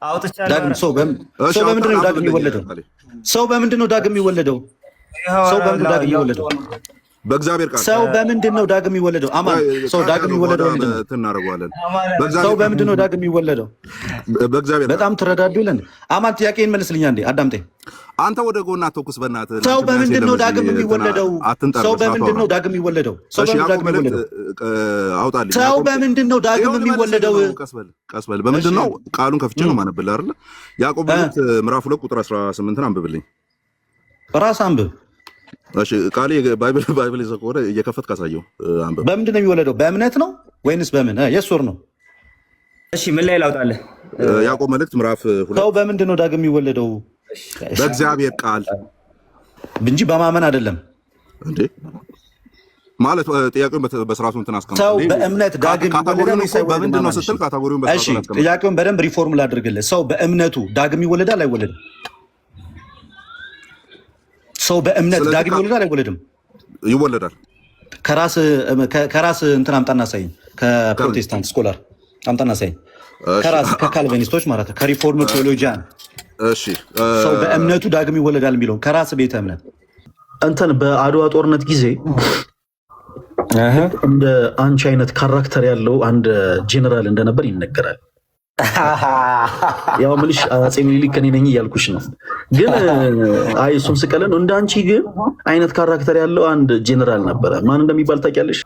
ዳግም ሰው በምንድን ነው ዳግም የሚወለደው? ሰው በምንድን ነው ዳግም የሚወለደው? ሰው በምንድን ነው ዳግም የሚወለደው? በእግዚአብሔር ቃል። ሰው በምንድን ነው ዳግም የሚወለደው? አማን ሰው ዳግም የሚወለደው ምንድን ነው? ሰው በምንድን ነው ዳግም የሚወለደው? በእግዚአብሔር። በጣም ትረዳዱ ይለን። አማን ጥያቄን መልስልኛ እንዴ፣ አዳምጠኝ። አንተ ወደ ጎና ተኩስ በእናትህ። ሰው በምንድን ነው ዳግም የሚወለደው? ሰው በምንድን ነው ዳግም የሚወለደው? ሰው በምንድን ነው ዳግም የሚወለደው? አውጣልኝ። ሰው በምንድን ነው ዳግም የሚወለደው? ቀስበል በምንድን ነው? ቃሉን ከፍቼ ነው ማነብልህ አይደል? ያዕቆብ መልእክት ምዕራፍ 2 ቁጥር 18ን አንብብልኝ። ራስ አንብብ። እሺ ቃል ባይብል ይዘቆረ እየከፈትክ አሳየው። አንብብ። በምንድን ነው የሚወለደው? በእምነት ነው ወይንስ በምን? የሱር ነው። እሺ ምን ላይ ላውጣለህ? ያዕቆብ መልእክት ምዕራፍ 2። ሰው በምንድን ነው ዳግም የሚወለደው? በእግዚአብሔር ቃል እንጂ በማመን አይደለም እንዴ ማለት ጥያቄውን በስርዓቱ እንትን አስቀምጥ። ሰው በእምነት ዳግም ይወለዳል ወይስ በምንድን ነው ስትል ካታጎሪውን በስርዓቱ አስቀምጥ። ጥያቄውን በደንብ ሪፎርም ላድርግልህ። ሰው በእምነቱ ዳግም ይወለዳል አይወለድም? ሰው በእምነት ዳግም ይወለዳል አይወለድም? ይወለዳል። ከራስ እንትን አምጣና ሳይኝ፣ ከፕሮቴስታንት ስኮላር አምጣና ሳይኝ፣ ከራስ ከካልቪኒስቶች ማለት ነው፣ ከሪፎርም ቴዎሎጂያን። እሺ ሰው በእምነቱ ዳግም ይወለዳል የሚለው ከራስ ቤተ እምነት እንትን በአድዋ ጦርነት ጊዜ እንደ አንቺ አይነት ካራክተር ያለው አንድ ጄኔራል እንደነበር ይነገራል። ያው ምልሽ አፄ ምኒልክ እኔ ነኝ እያልኩሽ ነው። ግን አይ እሱን ስቀለን እንደ አንቺ ግን አይነት ካራክተር ያለው አንድ ጄኔራል ነበረ። ማን እንደሚባል ታውቂያለሽ?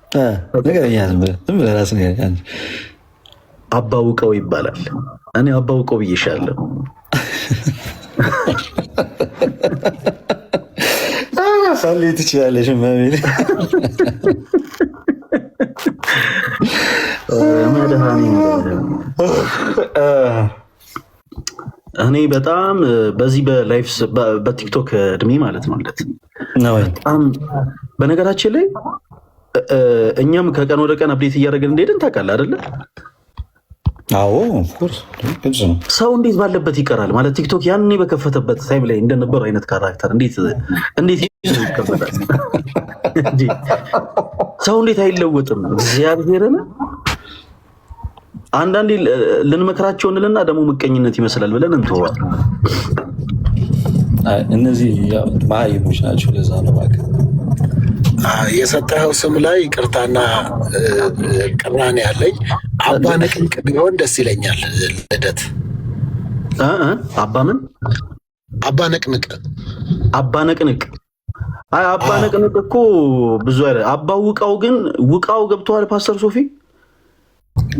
አባውቀው ይባላል። እኔ አባውቀው ብዬሻለሁ። ሳሌ ትችላለሽ ማሜ። እኔ በጣም በዚህ በላይፍ በቲክቶክ እድሜ ማለት ነው በጣም በነገራችን ላይ እኛም ከቀን ወደ ቀን አፕዴት እያደረግን እንደሄድን ታውቃለህ አይደለ? አዎ ሰው እንዴት ባለበት ይቀራል ማለት ቲክቶክ ያኔ በከፈተበት ታይም ላይ እንደነበረው አይነት ካራክተር እንዴት ይከፈታል? ሰው እንዴት አይለወጥም? እግዚአብሔርን አንዳንዴ ልንመክራቸው እንልና ደግሞ ምቀኝነት ይመስላል ብለን እንተዋል። እነዚህ ማይሞች ናቸው። ለዛ ነው እባክህ የሰጠኸው ስም ላይ ይቅርታና ቅራኔ ያለኝ አባ ነቅንቅ ቢሆን ደስ ይለኛል። ልደት አባ ምን አባ ነቅንቅ አባ ነቅንቅ አይ አባ ነቅንቅ እኮ ብዙ አይደል። አባ ውቃው ግን ውቃው ገብተዋል። ፓስተር ሶፊ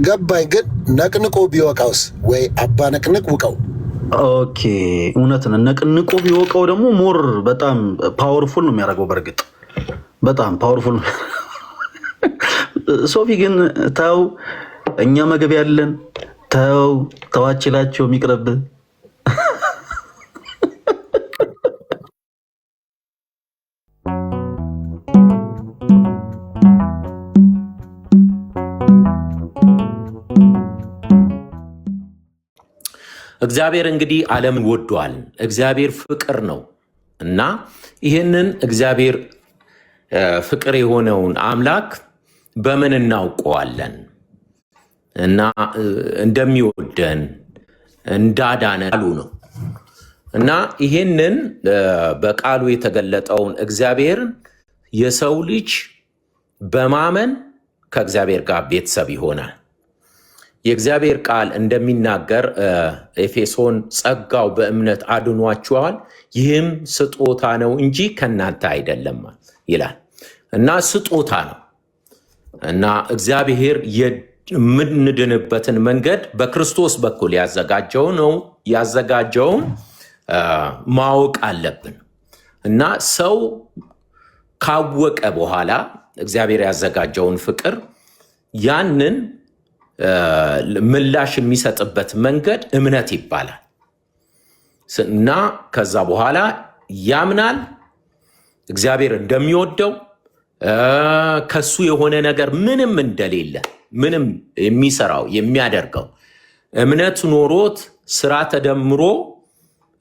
ገባኝ። ግን ነቅንቆ ቢወቃውስ? ወይ አባ ነቅንቅ ውቃው። ኦኬ እውነት ነው። ነቅንቆ ቢወቃው ደግሞ ሞር በጣም ፓወርፉል ነው የሚያደርገው። በእርግጥ በጣም ፓወርፉል ነው። ሶፊ ግን ተው፣ እኛ መገብ ያለን ተዋችላቸው የሚቅረብ እግዚአብሔር እንግዲህ ዓለምን ወዷል። እግዚአብሔር ፍቅር ነው እና ይህንን እግዚአብሔር ፍቅር የሆነውን አምላክ በምን እናውቀዋለን? እና እንደሚወደን እንዳዳነን ቃሉ ነው እና ይህንን በቃሉ የተገለጠውን እግዚአብሔርን የሰው ልጅ በማመን ከእግዚአብሔር ጋር ቤተሰብ ይሆናል። የእግዚአብሔር ቃል እንደሚናገር ኤፌሶን ጸጋው በእምነት አድኗችኋል፣ ይህም ስጦታ ነው እንጂ ከእናንተ አይደለም ይላል እና ስጦታ ነው እና እግዚአብሔር የምንድንበትን መንገድ በክርስቶስ በኩል ያዘጋጀውን ማወቅ አለብን እና ሰው ካወቀ በኋላ እግዚአብሔር ያዘጋጀውን ፍቅር ያንን ምላሽ የሚሰጥበት መንገድ እምነት ይባላል እና ከዛ በኋላ ያምናል እግዚአብሔር እንደሚወደው ከሱ የሆነ ነገር ምንም እንደሌለ ምንም የሚሰራው የሚያደርገው እምነት ኖሮት ስራ ተደምሮ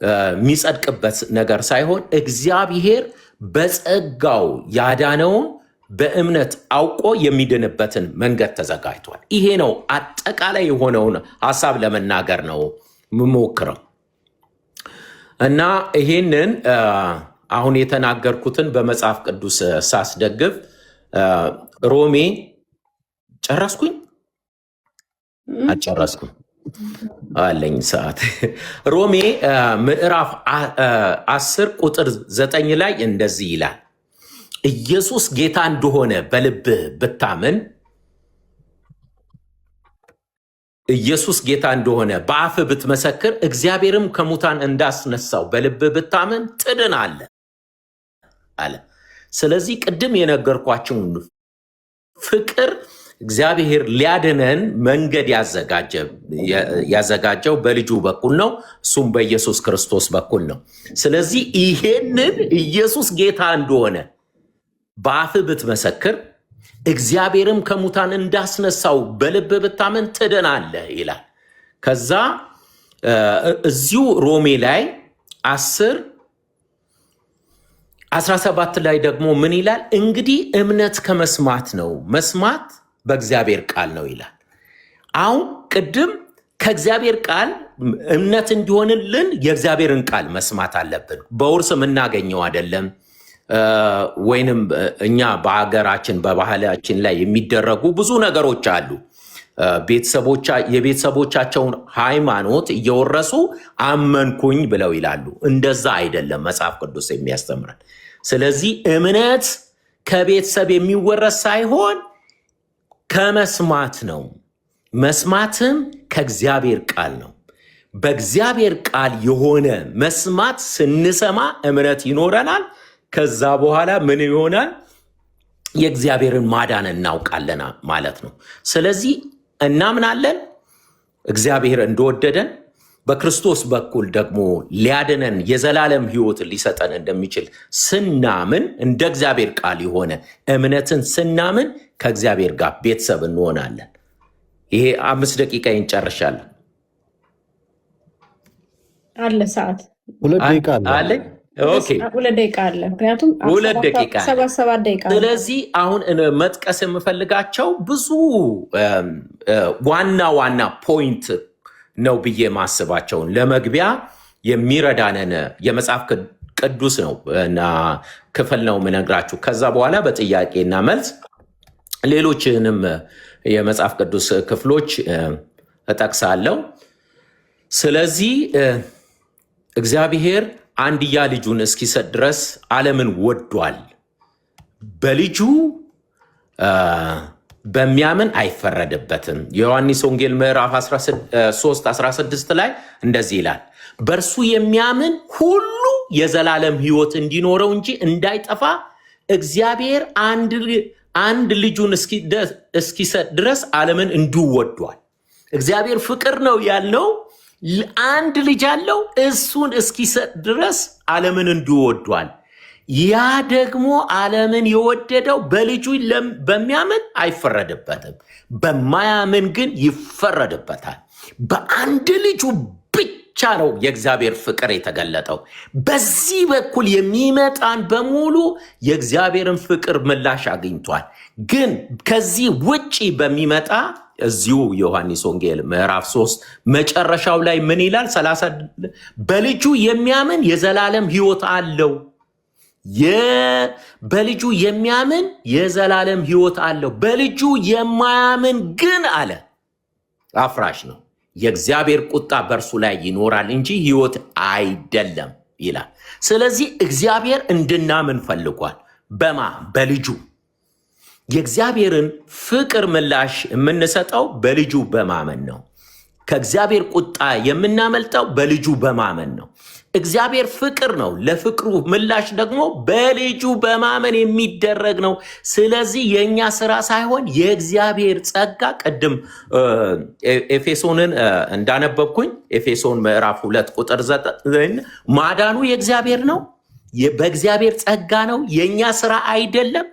የሚጸድቅበት ነገር ሳይሆን እግዚአብሔር በጸጋው ያዳነውን በእምነት አውቆ የሚድንበትን መንገድ ተዘጋጅቷል። ይሄ ነው አጠቃላይ የሆነውን ሐሳብ ለመናገር ነው ምሞክረው እና ይሄንን አሁን የተናገርኩትን በመጽሐፍ ቅዱስ ሳስደግፍ ሮሜ ጨረስኩኝ አጨረስኩኝ አለኝ ሰዓት ሮሜ ምዕራፍ 10 ቁጥር 9 ላይ እንደዚህ ይላል ኢየሱስ ጌታ እንደሆነ በልብህ ብታምን ኢየሱስ ጌታ እንደሆነ በአፍህ ብትመሰክር እግዚአብሔርም ከሙታን እንዳስነሳው በልብህ ብታምን ትድናለህ አለ። ስለዚህ ቅድም የነገርኳችሁን ፍቅር እግዚአብሔር ሊያድነን መንገድ ያዘጋጀው በልጁ በኩል ነው፣ እሱም በኢየሱስ ክርስቶስ በኩል ነው። ስለዚህ ይሄንን ኢየሱስ ጌታ እንደሆነ በአፍህ ብትመሰክር እግዚአብሔርም ከሙታን እንዳስነሳው በልብ ብታምን ትድናለህ ይላል። ከዛ እዚሁ ሮሜ ላይ 10:17 ላይ ደግሞ ምን ይላል? እንግዲህ እምነት ከመስማት ነው፣ መስማት በእግዚአብሔር ቃል ነው ይላል። አሁን ቅድም ከእግዚአብሔር ቃል እምነት እንዲሆንልን የእግዚአብሔርን ቃል መስማት አለብን። በውርስ የምናገኘው አይደለም። ወይንም እኛ በሀገራችን በባህላችን ላይ የሚደረጉ ብዙ ነገሮች አሉ። የቤተሰቦቻቸውን ሃይማኖት እየወረሱ አመንኩኝ ብለው ይላሉ። እንደዛ አይደለም መጽሐፍ ቅዱስ የሚያስተምረን። ስለዚህ እምነት ከቤተሰብ የሚወረስ ሳይሆን ከመስማት ነው። መስማትም ከእግዚአብሔር ቃል ነው። በእግዚአብሔር ቃል የሆነ መስማት ስንሰማ እምነት ይኖረናል። ከዛ በኋላ ምን ይሆናል? የእግዚአብሔርን ማዳን እናውቃለን ማለት ነው። ስለዚህ እናምናለን እግዚአብሔር እንደወደደን በክርስቶስ በኩል ደግሞ ሊያድነን የዘላለም ሕይወት ሊሰጠን እንደሚችል ስናምን እንደ እግዚአብሔር ቃል የሆነ እምነትን ስናምን ከእግዚአብሔር ጋር ቤተሰብ እንሆናለን። ይሄ 5 ደቂቃ እንጨርሻለን። አለ ሰዓት 2 ደቂቃ አለ። ኦኬ 2 ደቂቃ አለ። ምክንያቱም 2 ደቂቃ 7 ደቂቃ። ስለዚህ አሁን መጥቀስ የምፈልጋቸው ብዙ ዋና ዋና ፖይንት ነው ብዬ ማስባቸውን ለመግቢያ የሚረዳንን የመጽሐፍ ቅዱስ ነው እና ክፍል ነው የምነግራችሁ። ከዛ በኋላ በጥያቄና መልስ ሌሎችንም የመጽሐፍ ቅዱስ ክፍሎች እጠቅሳለሁ። ስለዚህ እግዚአብሔር አንድያ ልጁን እስኪሰጥ ድረስ ዓለምን ወዷል። በልጁ በሚያምን አይፈረድበትም። የዮሐንስ ወንጌል ምዕራፍ 13:16 ላይ እንደዚህ ይላል፣ በእርሱ የሚያምን ሁሉ የዘላለም ሕይወት እንዲኖረው እንጂ እንዳይጠፋ እግዚአብሔር አንድ ልጁን እስኪሰጥ ድረስ ዓለምን እንዲሁ ወዷል። እግዚአብሔር ፍቅር ነው ያልነው አንድ ልጅ አለው፣ እሱን እስኪሰጥ ድረስ ዓለምን እንዲሁ ወዷል። ያ ደግሞ ዓለምን የወደደው በልጁ በሚያምን አይፈረድበትም፣ በማያምን ግን ይፈረድበታል። በአንድ ልጁ ብቻ ነው የእግዚአብሔር ፍቅር የተገለጠው። በዚህ በኩል የሚመጣን በሙሉ የእግዚአብሔርን ፍቅር ምላሽ አግኝቷል። ግን ከዚህ ውጪ በሚመጣ እዚሁ ዮሐንስ ወንጌል ምዕራፍ 3 መጨረሻው ላይ ምን ይላል? 30 በልጁ የሚያምን የዘላለም ሕይወት አለው። በልጁ የሚያምን የዘላለም ሕይወት አለው። በልጁ የማያምን ግን አለ አፍራሽ ነው፣ የእግዚአብሔር ቁጣ በእርሱ ላይ ይኖራል እንጂ ሕይወት አይደለም ይላል። ስለዚህ እግዚአብሔር እንድናምን ፈልጓል። በልጁ የእግዚአብሔርን ፍቅር ምላሽ የምንሰጠው በልጁ በማመን ነው። ከእግዚአብሔር ቁጣ የምናመልጠው በልጁ በማመን ነው። እግዚአብሔር ፍቅር ነው። ለፍቅሩ ምላሽ ደግሞ በልጁ በማመን የሚደረግ ነው። ስለዚህ የእኛ ስራ ሳይሆን የእግዚአብሔር ጸጋ። ቅድም ኤፌሶንን እንዳነበብኩኝ ኤፌሶን ምዕራፍ 2 ቁጥር 9 ማዳኑ የእግዚአብሔር ነው፣ በእግዚአብሔር ጸጋ ነው፣ የእኛ ስራ አይደለም።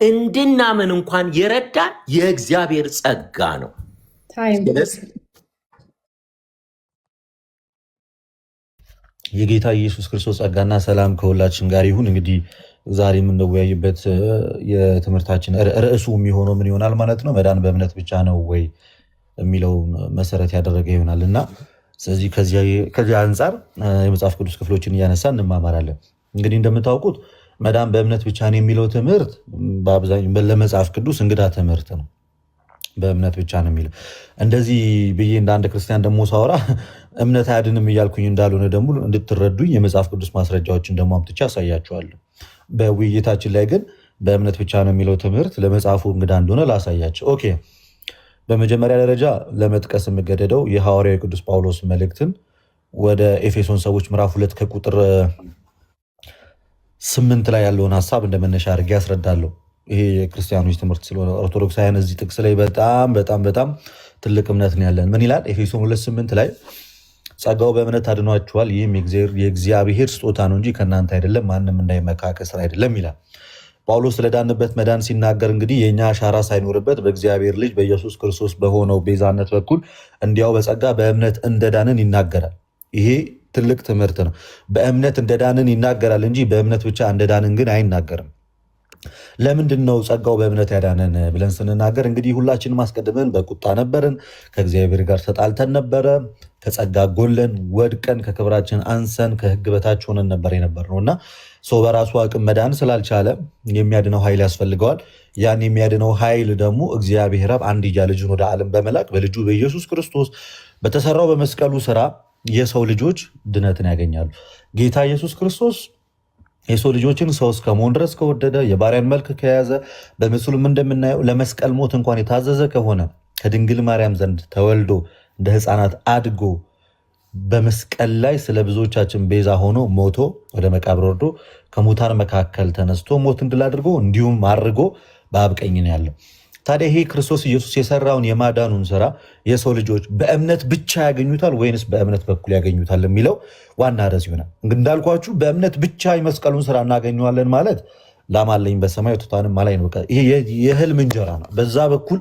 እንድናምን እንኳን የረዳን የእግዚአብሔር ጸጋ ነው። የጌታ ኢየሱስ ክርስቶስ ጸጋና ሰላም ከሁላችን ጋር ይሁን። እንግዲህ ዛሬ የምንወያይበት የትምህርታችን ርዕሱ የሚሆነው ምን ይሆናል ማለት ነው? መዳን በእምነት ብቻ ነው ወይ የሚለውን መሰረት ያደረገ ይሆናል እና ስለዚህ ከዚህ አንጻር የመጽሐፍ ቅዱስ ክፍሎችን እያነሳ እንማማራለን። እንግዲህ እንደምታውቁት መዳን በእምነት ብቻ ነው የሚለው ትምህርት በአብዛኛው ለመጽሐፍ ቅዱስ እንግዳ ትምህርት ነው። በእምነት ብቻ ነው የሚለው። እንደዚህ ብዬ እንደ አንድ ክርስቲያን ደግሞ ሳወራ እምነት አያድንም እያልኩኝ እንዳልሆነ ደግሞ እንድትረዱኝ የመጽሐፍ ቅዱስ ማስረጃዎችን ደግሞ አምጥቼ አሳያችኋለሁ። በውይይታችን ላይ ግን በእምነት ብቻ ነው የሚለው ትምህርት ለመጽሐፉ እንግዳ እንደሆነ ላሳያቸው። ኦኬ። በመጀመሪያ ደረጃ ለመጥቀስ የምገደደው የሐዋርያው ቅዱስ ጳውሎስ መልእክትን ወደ ኤፌሶን ሰዎች ምዕራፍ 2 ከቁጥር 8 ላይ ያለውን ሀሳብ እንደመነሻ አድርጌ ያስረዳለሁ። ይሄ የክርስቲያኖች ትምህርት ስለሆነ ኦርቶዶክሳውያን እዚህ ጥቅስ ላይ በጣም ትልቅ እምነት ነው ያለን። ምን ይላል? ኤፌሶን 2:8 ላይ ጸጋው በእምነት አድኗችኋል፣ ይህም የእግዚአብሔር ስጦታ ነው እንጂ ከእናንተ አይደለም፣ ማንም እንዳይመካ ከሥራ አይደለም ይላል። ጳውሎስ ስለዳንበት መዳን ሲናገር እንግዲህ የእኛ አሻራ ሳይኖርበት በእግዚአብሔር ልጅ በኢየሱስ ክርስቶስ በሆነው ቤዛነት በኩል እንዲያው በጸጋ በእምነት እንደዳንን ይናገራል። ይሄ ትልቅ ትምህርት ነው። በእምነት እንደዳንን ይናገራል እንጂ በእምነት ብቻ እንደዳንን ግን አይናገርም። ለምንድን ነው ጸጋው በእምነት ያዳነን ብለን ስንናገር እንግዲህ ሁላችንም አስቀድመን በቁጣ ነበርን፣ ከእግዚአብሔር ጋር ተጣልተን ነበረ፣ ከጸጋ ጎለን ወድቀን ከክብራችን አንሰን ከሕግ በታች ሆነን ነበር የነበርነው እና ሰው በራሱ አቅም መዳን ስላልቻለ የሚያድነው ኃይል ያስፈልገዋል። ያን የሚያድነው ኃይል ደግሞ እግዚአብሔር አብ አንድያ ልጁን ወደ ዓለም በመላክ በልጁ በኢየሱስ ክርስቶስ በተሰራው በመስቀሉ ስራ የሰው ልጆች ድነትን ያገኛሉ። ጌታ ኢየሱስ ክርስቶስ የሰው ልጆችን ሰው እስከ መሆን ድረስ ከወደደ የባሪያን መልክ ከያዘ በምስሉም እንደምናየው ለመስቀል ሞት እንኳን የታዘዘ ከሆነ ከድንግል ማርያም ዘንድ ተወልዶ እንደ ሕፃናት አድጎ በመስቀል ላይ ስለ ብዙዎቻችን ቤዛ ሆኖ ሞቶ ወደ መቃብር ወርዶ ከሙታን መካከል ተነስቶ ሞትን ድል አድርጎ እንዲሁም አድርጎ በአብ ቀኝ ነው ያለው። ታዲያ ይሄ ክርስቶስ ኢየሱስ የሰራውን የማዳኑን ስራ የሰው ልጆች በእምነት ብቻ ያገኙታል ወይንስ በእምነት በኩል ያገኙታል የሚለው ዋና ርዕስ ይሆናል። እንዳልኳችሁ በእምነት ብቻ የመስቀሉን ስራ እናገኘዋለን ማለት ላም አለኝ በሰማይ ወተቷንም አላይ ነው። ይሄ የህልም እንጀራ ነው። በዛ በኩል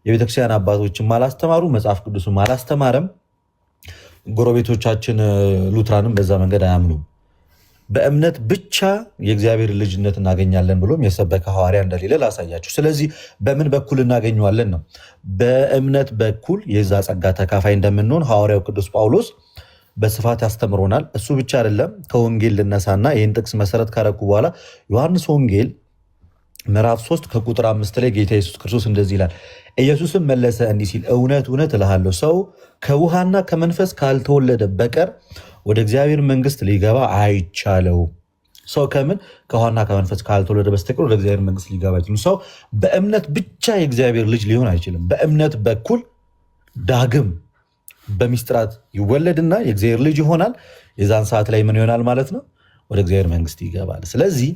የቤተክርስቲያን አባቶችም አላስተማሩ፣ መጽሐፍ ቅዱስም አላስተማረም። ጎረቤቶቻችን ሉትራንም በዛ መንገድ አያምኑም። በእምነት ብቻ የእግዚአብሔር ልጅነት እናገኛለን ብሎም የሰበከ ሐዋርያ እንደሌለ ላሳያችሁ። ስለዚህ በምን በኩል እናገኘዋለን ነው? በእምነት በኩል የዛ ጸጋ ተካፋይ እንደምንሆን ሐዋርያው ቅዱስ ጳውሎስ በስፋት ያስተምሮናል። እሱ ብቻ አይደለም። ከወንጌል ልነሳና ይህን ጥቅስ መሰረት ካረኩ በኋላ ዮሐንስ ወንጌል ምዕራፍ 3 ከቁጥር 5 ላይ ጌታ ኢየሱስ ክርስቶስ እንደዚህ ይላል። ኢየሱስም መለሰ እንዲህ ሲል እውነት እውነት እልሃለሁ ሰው ከውሃና ከመንፈስ ካልተወለደ በቀር ወደ እግዚአብሔር መንግስት ሊገባ አይቻለው። ሰው ከምን ከውሃና ከመንፈስ ካልተወለደ በስተቀር ወደ እግዚአብሔር መንግስት ሊገባ አይችልም። ሰው በእምነት ብቻ የእግዚአብሔር ልጅ ሊሆን አይችልም። በእምነት በኩል ዳግም በሚስጥራት ይወለድና የእግዚአብሔር ልጅ ይሆናል። የዛን ሰዓት ላይ ምን ይሆናል ማለት ነው? ወደ እግዚአብሔር መንግስት ይገባል። ስለዚህ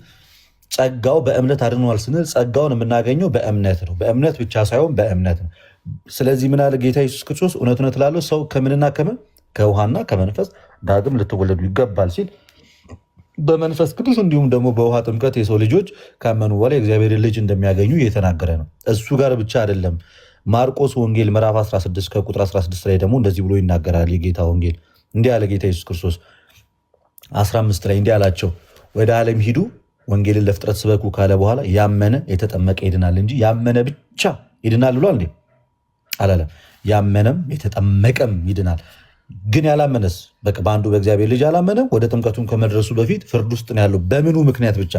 ጸጋው በእምነት አድኗል ስንል ጸጋውን የምናገኘው በእምነት ነው። በእምነት ብቻ ሳይሆን በእምነት ነው። ስለዚህ ምን አለ ጌታ ኢየሱስ ክርስቶስ? እውነት እውነት እላለሁ ሰው ከምንና ከምን ከውሃና ከመንፈስ ዳግም ልትወለዱ ይገባል ሲል በመንፈስ ቅዱስ እንዲሁም ደግሞ በውሃ ጥምቀት የሰው ልጆች ካመኑ በኋላ የእግዚአብሔር ልጅ እንደሚያገኙ እየተናገረ ነው። እሱ ጋር ብቻ አይደለም። ማርቆስ ወንጌል ምዕራፍ 16 ከቁጥር 16 ላይ ደግሞ እንደዚህ ብሎ ይናገራል። የጌታ ወንጌል እንዲህ አለ ጌታ ኢየሱስ ክርስቶስ 15 ላይ እንዲህ አላቸው፣ ወደ ዓለም ሂዱ ወንጌልን ለፍጥረት ስበኩ ካለ በኋላ ያመነ የተጠመቀ ይድናል እንጂ ያመነ ብቻ ይድናል ብሏል እንዴ? አላለም። ያመነም የተጠመቀም ይድናል። ግን ያላመነስ በቃ በአንዱ በእግዚአብሔር ልጅ ያላመነም ወደ ጥምቀቱም ከመድረሱ በፊት ፍርድ ውስጥ ነው ያለው። በምኑ ምክንያት ብቻ?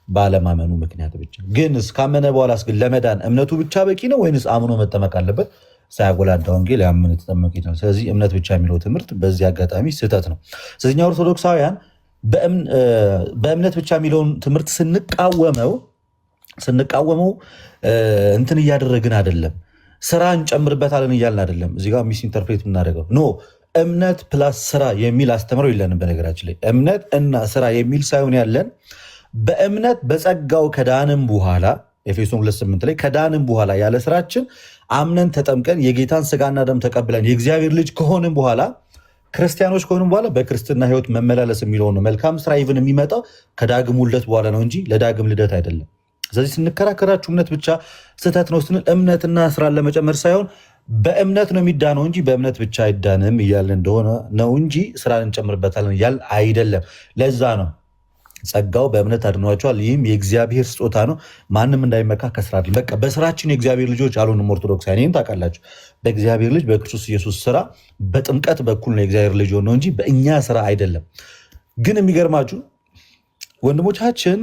ባለማመኑ ምክንያት ብቻ። ግን እስካመነ በኋላስ ግን ለመዳን እምነቱ ብቻ በቂ ነው ወይንስ አምኖ መጠመቅ አለበት? ሳያጎላዳ ወንጌል ያመነ የተጠመቀ ይድናል። ስለዚህ እምነት ብቻ የሚለው ትምህርት በዚህ አጋጣሚ ስህተት ነው። ስለዚህ ኦርቶዶክሳውያን በእምነት ብቻ የሚለውን ትምህርት ስንቃወመው እንትን እያደረግን አይደለም፣ ስራ እንጨምርበታለን እያልን አይደለም። እዚህ ጋር ሚስ ኢንተርፕሬት የምናደርገው ኖ እምነት ፕላስ ስራ የሚል አስተምረው የለንም። በነገራችን ላይ እምነት እና ስራ የሚል ሳይሆን ያለን በእምነት በጸጋው ከዳንም በኋላ ኤፌሶን 2:8 ላይ ከዳንም በኋላ ያለ ስራችን አምነን ተጠምቀን የጌታን ስጋና ደም ተቀብለን የእግዚአብሔር ልጅ ከሆንም በኋላ ክርስቲያኖች ከሆኑም በኋላ በክርስትና ህይወት መመላለስ የሚለው ነው። መልካም ስራ ይብን የሚመጣው ከዳግም ውልደት በኋላ ነው እንጂ ለዳግም ልደት አይደለም። ስለዚህ ስንከራከራችሁ እምነት ብቻ ስህተት ነው ስንል እምነትና ስራን ለመጨመር ሳይሆን በእምነት ነው የሚዳነው እንጂ በእምነት ብቻ አይዳንም እያልን እንደሆነ ነው እንጂ ስራን እንጨምርበታለን እያልን አይደለም። ለዛ ነው ጸጋው በእምነት አድኗቸዋል፣ ይህም የእግዚአብሔር ስጦታ ነው፣ ማንም እንዳይመካ ከስራ አይደለም። በቃ በስራችን የእግዚአብሔር ልጆች አልሆንም። ኦርቶዶክሳውያን ይህን ታውቃላችሁ። በእግዚአብሔር ልጅ በክርስቶስ ኢየሱስ ስራ በጥምቀት በኩል ነው የእግዚአብሔር ልጅ ሆነው እንጂ በእኛ ስራ አይደለም። ግን የሚገርማችሁ ወንድሞቻችን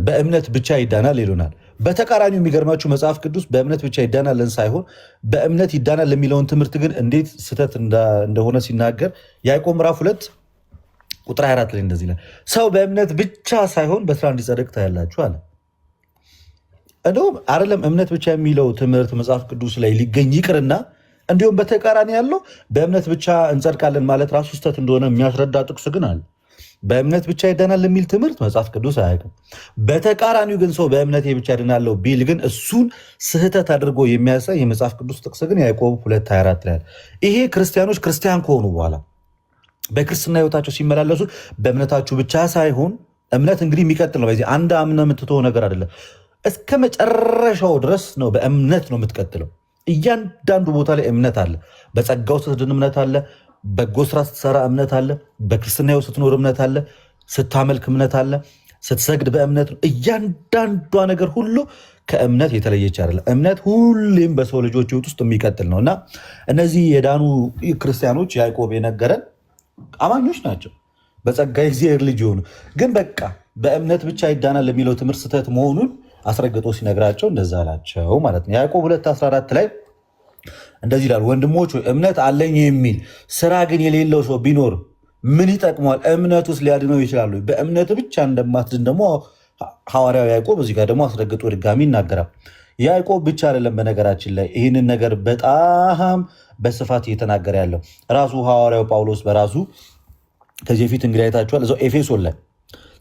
በእምነት ብቻ ይዳናል ይሉናል። በተቃራኒው የሚገርማችሁ መጽሐፍ ቅዱስ በእምነት ብቻ ይዳናልን ሳይሆን በእምነት ይዳናል ለሚለውን ትምህርት ግን እንዴት ስህተት እንደሆነ ሲናገር ያዕቆብ ምዕራፍ 2 ቁጥር 24 ላይ እንደዚህ ይላል፣ ሰው በእምነት ብቻ ሳይሆን በስራ እንዲጸድቅ ታያላችሁ አለ። እንደውም አይደለም እምነት ብቻ የሚለው ትምህርት መጽሐፍ ቅዱስ ላይ ሊገኝ ይቅርና እንዲሁም በተቃራኒ ያለው በእምነት ብቻ እንጸድቃለን ማለት ራሱ ስህተት እንደሆነ የሚያስረዳ ጥቅስ ግን አለ። በእምነት ብቻ ይዳናል የሚል ትምህርት መጽሐፍ ቅዱስ አያውቅም። በተቃራኒው ግን ሰው በእምነት ብቻ ይድናለው ቢል ግን እሱን ስህተት አድርጎ የሚያሳይ የመጽሐፍ ቅዱስ ጥቅስ ግን ያዕቆብ 2:24 ላይ ይሄ ክርስቲያኖች ክርስቲያን ከሆኑ በኋላ በክርስትና ህይወታቸው ሲመላለሱ በእምነታችሁ ብቻ ሳይሆን እምነት እንግዲህ የሚቀጥል ነው። በዚህ አንድ አምነ የምትተው ነገር አይደለም። እስከ መጨረሻው ድረስ ነው በእምነት ነው የምትቀጥለው። እያንዳንዱ ቦታ ላይ እምነት አለ። በጸጋው ስትድን እምነት አለ። በጎ ስራ ስትሰራ እምነት አለ። በክርስትና ህይወት ስትኖር እምነት አለ። ስታመልክ እምነት አለ። ስትሰግድ በእምነት ነው። እያንዳንዷ ነገር ሁሉ ከእምነት የተለየች አይደለም። እምነት ሁሌም በሰው ልጆች ህይወት ውስጥ የሚቀጥል ነው እና እነዚህ የዳኑ ክርስቲያኖች ያዕቆብ የነገረን አማኞች ናቸው። በጸጋ እግዚአብሔር ልጅ የሆኑ ግን በቃ በእምነት ብቻ ይዳናል ለሚለው ትምህርት ስህተት መሆኑን አስረግጦ ሲነግራቸው እንደዛ አላቸው ማለት ነው። ያዕቆብ 2:14 ላይ እንደዚህ ይላል፣ ወንድሞች እምነት አለኝ የሚል ስራ ግን የሌለው ሰው ቢኖር ምን ይጠቅመዋል? እምነት ውስጥ ሊያድነው ይችላሉ? በእምነት ብቻ እንደማትድን ደግሞ ሐዋርያው ያዕቆብ እዚህ ጋር ደግሞ አስረግጦ ድጋሚ ይናገራል። ያዕቆብ ብቻ አይደለም በነገራችን ላይ ይህንን ነገር በጣም በስፋት እየተናገረ ያለው ራሱ ሐዋርያው ጳውሎስ በራሱ ከዚህ በፊት እንግዲህ አይታችኋል። እዛው ኤፌሶን ላይ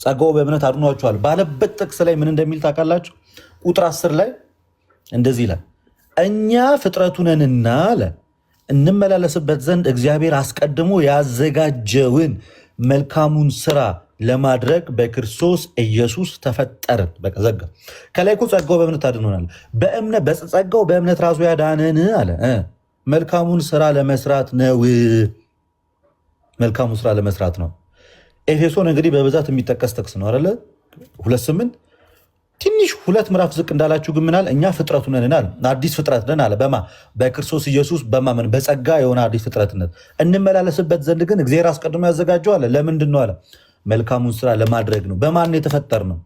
ጸጋው በእምነት አድኗችኋል ባለበት ጥቅስ ላይ ምን እንደሚል ታውቃላችሁ? ቁጥር 10 ላይ እንደዚህ ይላል፣ እኛ ፍጥረቱ ነንና አለ እንመላለስበት ዘንድ እግዚአብሔር አስቀድሞ ያዘጋጀውን መልካሙን ስራ ለማድረግ በክርስቶስ ኢየሱስ ተፈጠርን። በቃ ዘጋ። ከላይ እኮ ጸጋው በእምነት አድኖናል። ጸጋው በእምነት ራሱ ያዳነን አለ መልካሙን ስራ ለመስራት ነው። መልካሙን ስራ ለመስራት ነው። ኤፌሶን እንግዲህ በብዛት የሚጠቀስ ጥቅስ ነው አይደለ? 2:8 ትንሽ 2 ምዕራፍ ዝቅ እንዳላችሁ ግን ምናል እኛ ፍጥረቱ ነን አለ። አዲስ ፍጥረት ነን አለ። በማ በክርስቶስ ኢየሱስ በማመን በጸጋ የሆነ አዲስ ፍጥረትነት እንመላለስበት ዘንድ ግን እግዚአብሔር አስቀድሞ ያዘጋጀው አለ። ለምንድን ነው አለ? መልካሙን ስራ ለማድረግ ነው። በማን የተፈጠር ነው?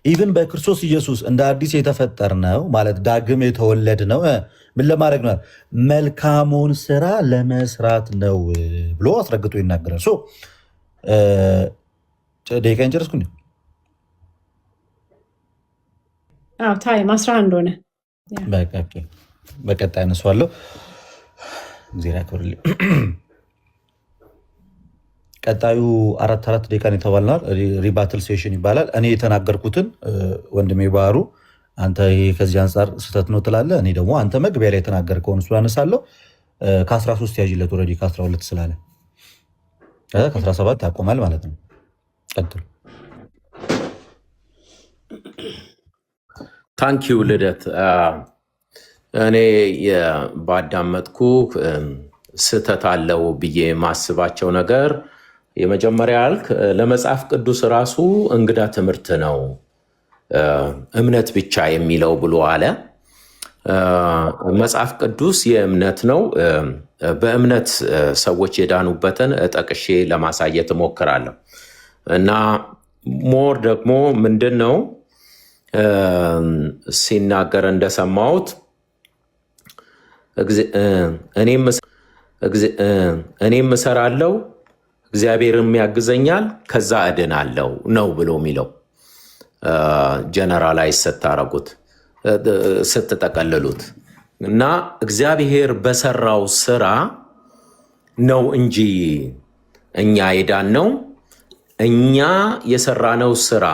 ኢቭን በክርስቶስ ኢየሱስ እንደ አዲስ የተፈጠር ነው ማለት ዳግም የተወለድ ነው። ምን ለማድረግ ነው? መልካሙን ስራ ለመስራት ነው ብሎ አስረግጦ ይናገራል። ደቂቃን ጨረስኩኝ። ታይም 11 ሆነ። በቀጣይ አነሳዋለሁ። እግዚአብሔር ያክብርልኝ። ቀጣዩ 4 ደቂቃን የተባልናል። ሪባትል ሴሽን ይባላል። እኔ የተናገርኩትን ወንድሜ ባህሩ አንተ ይሄ ከዚህ አንጻር ስህተት ነው ትላለህ። እኔ ደግሞ አንተ መግቢያ ላይ የተናገርከውን እሱ አነሳለሁ። ከ13 ያዥለት ኦልሬዲ ከ12 ስላለ ከ17 ያቆማል ማለት ነው። ቀጥሉ። ታንኪዩ ልደት። እኔ ባዳመጥኩ ስህተት አለው ብዬ ማስባቸው ነገር የመጀመሪያ ያልክ ለመጽሐፍ ቅዱስ ራሱ እንግዳ ትምህርት ነው እምነት ብቻ የሚለው ብሎ አለ። መጽሐፍ ቅዱስ የእምነት ነው። በእምነት ሰዎች የዳኑበትን ጠቅሼ ለማሳየት እሞክራለሁ እና ሞር ደግሞ ምንድን ነው ሲናገር እንደሰማሁት እኔም እሰራለሁ እግዚአብሔርም ያግዘኛል ከዛ እድናለሁ ነው ብሎ የሚለው ጀነራላይዝ ስታረጉት ስትጠቀልሉት እና እግዚአብሔር በሰራው ስራ ነው እንጂ እኛ የዳነው እኛ የሰራነው ስራ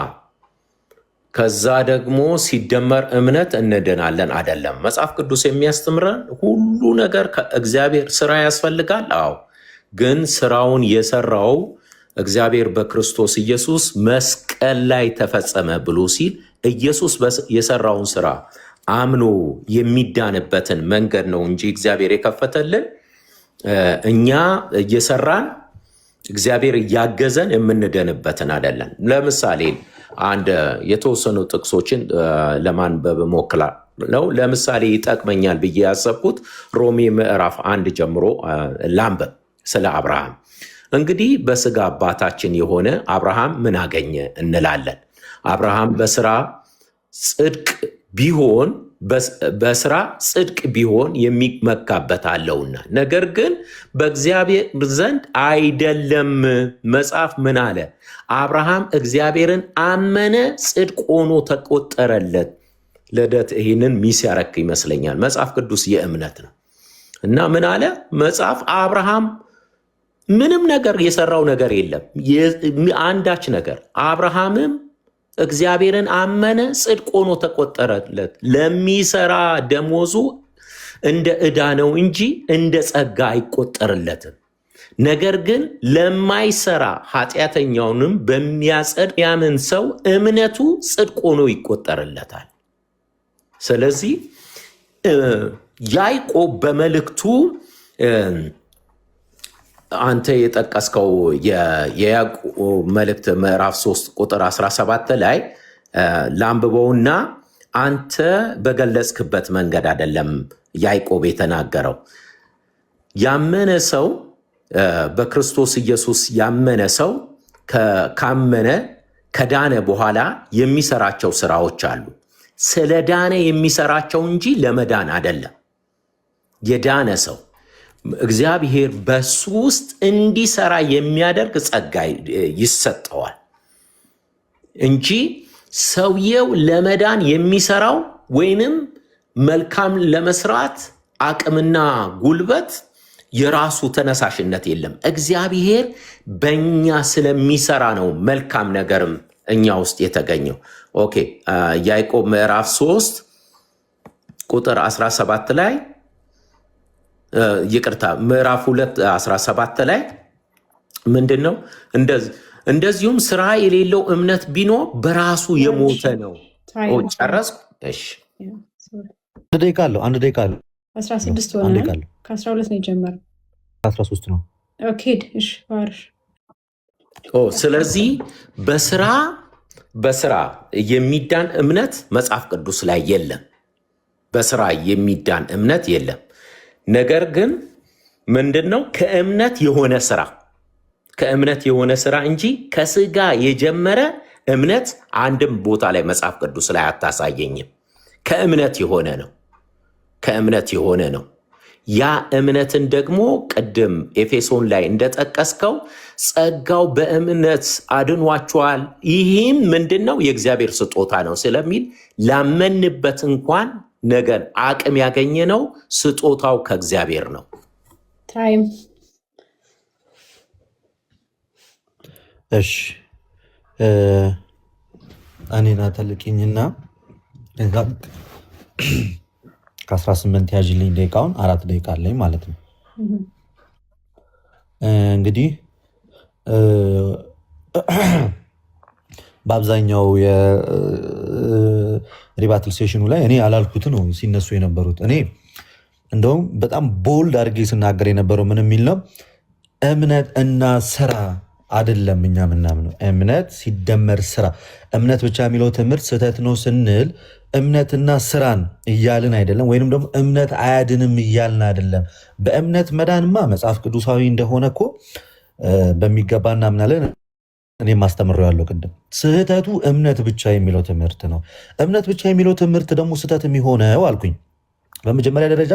ከዛ ደግሞ ሲደመር እምነት እንድናለን አይደለም። መጽሐፍ ቅዱስ የሚያስተምረን ሁሉ ነገር ከእግዚአብሔር ስራ ያስፈልጋል። አዎ፣ ግን ስራውን የሰራው እግዚአብሔር በክርስቶስ ኢየሱስ መስቀል ላይ ተፈጸመ ብሎ ሲል ኢየሱስ የሰራውን ስራ አምኖ የሚዳንበትን መንገድ ነው እንጂ እግዚአብሔር የከፈተልን እኛ እየሰራን እግዚአብሔር እያገዘን የምንደንበትን አይደለም። ለምሳሌ አንድ የተወሰኑ ጥቅሶችን ለማንበብ ሞክራለሁ። ለምሳሌ ይጠቅመኛል ብዬ ያሰብኩት ሮሜ ምዕራፍ 1 ጀምሮ ላንበብ ስለ አብርሃም። እንግዲህ በስጋ አባታችን የሆነ አብርሃም ምን አገኘ እንላለን። አብርሃም በስራ ጽድቅ ቢሆን የሚመካበት አለውና፣ ነገር ግን በእግዚአብሔር ዘንድ አይደለም። መጽሐፍ ምን አለ? አብርሃም እግዚአብሔርን አመነ፣ ጽድቅ ሆኖ ተቆጠረለት። ልደት ይህንን ሚስ ያረክ ይመስለኛል። መጽሐፍ ቅዱስ የእምነት ነው እና ምን አለ መጽሐፍ? አብርሃም ምንም ነገር የሰራው ነገር የለም፣ አንዳች ነገር። አብርሃምም እግዚአብሔርን አመነ፣ ጽድቅ ሆኖ ተቆጠረለት። ለሚሰራ ደሞዙ እንደ ዕዳ ነው እንጂ እንደ ጸጋ አይቆጠርለትም። ነገር ግን ለማይሰራ ኃጢአተኛውንም በሚያጸድቅ ያምን ሰው እምነቱ ጽድቅ ሆኖ ይቆጠርለታል። ስለዚህ ያዕቆብ በመልእክቱ አንተ የጠቀስከው የያዕቆብ መልእክት ምዕራፍ 3 ቁጥር 17 ላይ ላንብበውና አንተ በገለጽክበት መንገድ አይደለም ያዕቆብ የተናገረው። ያመነ ሰው በክርስቶስ ኢየሱስ ያመነ ሰው ካመነ ከዳነ በኋላ የሚሰራቸው ስራዎች አሉ። ስለ ዳነ የሚሰራቸው እንጂ ለመዳን አይደለም። የዳነ ሰው እግዚአብሔር በሱ ውስጥ እንዲሰራ የሚያደርግ ጸጋ ይሰጠዋል እንጂ ሰውየው ለመዳን የሚሰራው ወይንም መልካም ለመስራት አቅምና ጉልበት የራሱ ተነሳሽነት የለም። እግዚአብሔር በእኛ ስለሚሰራ ነው መልካም ነገርም እኛ ውስጥ የተገኘው። ኦኬ፣ ያዕቆብ ምዕራፍ 3 ቁጥር 17 ላይ ይቅርታ፣ ምዕራፍ 2 17 ላይ ምንድን ነው? እንደዚሁም ስራ የሌለው እምነት ቢኖር በራሱ የሞተ ነው። ጨረስኩ። እሺ፣ አንድ ደቂቃ አለው። 16 ሆነ። ከ12 ነው የጀመረው። 13 ነው። ኦኬ፣ እሺ፣ ባርሽ። ስለዚህ በስራ የሚዳን እምነት መጽሐፍ ቅዱስ ላይ የለም። በስራ የሚዳን እምነት የለም። ነገር ግን ምንድነው? ከእምነት የሆነ ስራ እንጂ ከስጋ የጀመረ እምነት አንድም ቦታ ላይ መጽሐፍ ቅዱስ ላይ አታሳየኝም። ከእምነት የሆነ ነው። ያ እምነትን ደግሞ ቅድም ኤፌሶን ላይ እንደጠቀስከው ጸጋው በእምነት አድኗቸዋል፣ ይህም ምንድነው? የእግዚአብሔር ስጦታ ነው ስለሚል ላመንበት እንኳን ነገር አቅም ያገኘ ነው። ስጦታው ከእግዚአብሔር ነው። ታይም። እሺ፣ እኔና ተልቅኝና ከ18 ያዥልኝ ደቂቃውን 4 ደቂቃ አለኝ ማለት ነው። እንግዲህ በአብዛኛው የሪባትል ሴሽኑ ላይ እኔ ያላልኩት ነው ሲነሱ የነበሩት። እኔ እንደውም በጣም ቦልድ አድርጌ ስናገር የነበረው ምን የሚል ነው? እምነት እና ስራ አይደለም እኛ ምናምነው፣ እምነት ሲደመር ስራ። እምነት ብቻ የሚለው ትምህርት ስህተት ነው ስንል እምነትና ስራን እያልን አይደለም፣ ወይንም ደግሞ እምነት አያድንም እያልን አይደለም። በእምነት መዳንማ መጽሐፍ ቅዱሳዊ እንደሆነ እኮ በሚገባ እናምናለን። እኔም አስተምሬዋለሁ ቅድም። ስህተቱ እምነት ብቻ የሚለው ትምህርት ነው። እምነት ብቻ የሚለው ትምህርት ደግሞ ስህተት የሚሆነው አልኩኝ በመጀመሪያ ደረጃ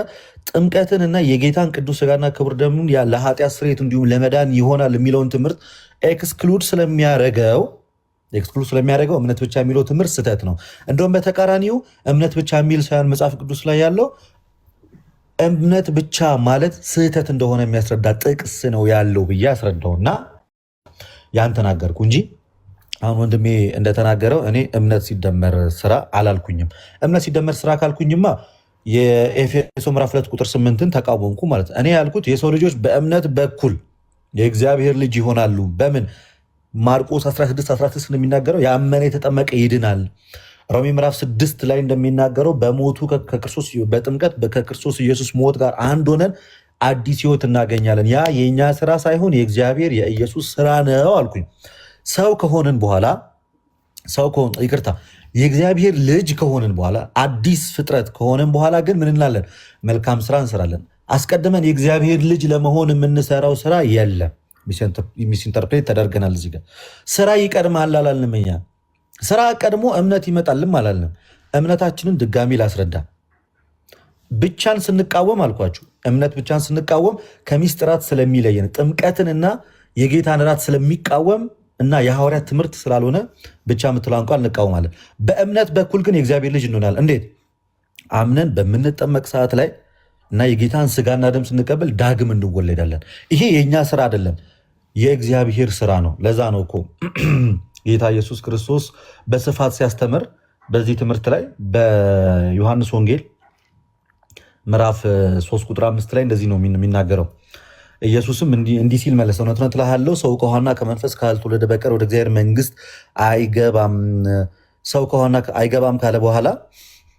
ጥምቀትን እና የጌታን ቅዱስ ስጋና ክቡር ደሙን ለኃጢአት ስርየት እንዲሁም ለመዳን ይሆናል የሚለውን ትምህርት ኤክስክሉድ ስለሚያደርገው እምነት ብቻ የሚለው ትምህርት ስህተት ነው። እንደውም በተቃራኒው እምነት ብቻ የሚል ሳይሆን መጽሐፍ ቅዱስ ላይ ያለው እምነት ብቻ ማለት ስህተት እንደሆነ የሚያስረዳ ጥቅስ ነው ያለው ብዬ አስረዳውና ያን ተናገርኩ እንጂ አሁን ወንድሜ እንደተናገረው እኔ እምነት ሲደመር ስራ አላልኩኝም። እምነት ሲደመር ስራ ካልኩኝማ የኤፌሶ ምዕራፍ 2 ቁጥር 8ን ተቃወምኩ ማለት ነው። እኔ ያልኩት የሰው ልጆች በእምነት በኩል የእግዚአብሔር ልጅ ይሆናሉ። በምን? ማርቆስ 16:16 እንደሚናገረው ያመነ የተጠመቀ ይድናል። ሮሜ ምዕራፍ 6 ላይ እንደሚናገረው በሞቱ በጥምቀት ከክርስቶስ ኢየሱስ ሞት ጋር አንድ ሆነን አዲስ ህይወት እናገኛለን። ያ የእኛ ስራ ሳይሆን የእግዚአብሔር የኢየሱስ ስራ ነው አልኩኝ። ሰው ከሆንን በኋላ የእግዚአብሔር ልጅ ከሆንን በኋላ አዲስ ፍጥረት ከሆንን በኋላ ግን ምን እንላለን? መልካም ስራ እንሰራለን። አስቀድመን የእግዚአብሔር ልጅ ለመሆን የምንሰራው ስራ የለም። ሚስኢንተርፕሬት ተደርገናል። እዚህ ጋር ስራ ይቀድማል አላልንም። እኛ ስራ ቀድሞ እምነት ይመጣልም አላልንም። እምነታችንን ድጋሚ ላስረዳ። ብቻን ስንቃወም አልኳችሁ፣ እምነት ብቻን ስንቃወም ከሚስጥራት ስለሚለየን ጥምቀትንና የጌታን እራት ስለሚቃወም እና የሐዋርያት ትምህርት ስላልሆነ ብቻ የምትለውን ቃል እንቃወማለን። በእምነት በኩል ግን የእግዚአብሔር ልጅ እንሆናለን። እንዴት? አምነን በምንጠመቅ ሰዓት ላይ እና የጌታን ስጋና ደም ስንቀበል ዳግም እንወለዳለን። ይሄ የእኛ ስራ አይደለም፣ የእግዚአብሔር ስራ ነው። ለዛ ነው እኮ ጌታ ኢየሱስ ክርስቶስ በስፋት ሲያስተምር በዚህ ትምህርት ላይ በዮሐንስ ወንጌል ምዕራፍ 3 ቁጥር 5 ላይ እንደዚህ ነው የሚናገረው። ኢየሱስም እንዲህ ሲል መለሰ፣ እውነት እውነት እልሃለሁ ሰው ከውኃና ከመንፈስ ካልተወለደ በቀር ወደ እግዚአብሔር መንግስት አይገባም። ሰው ከውኃና አይገባም ካለ በኋላ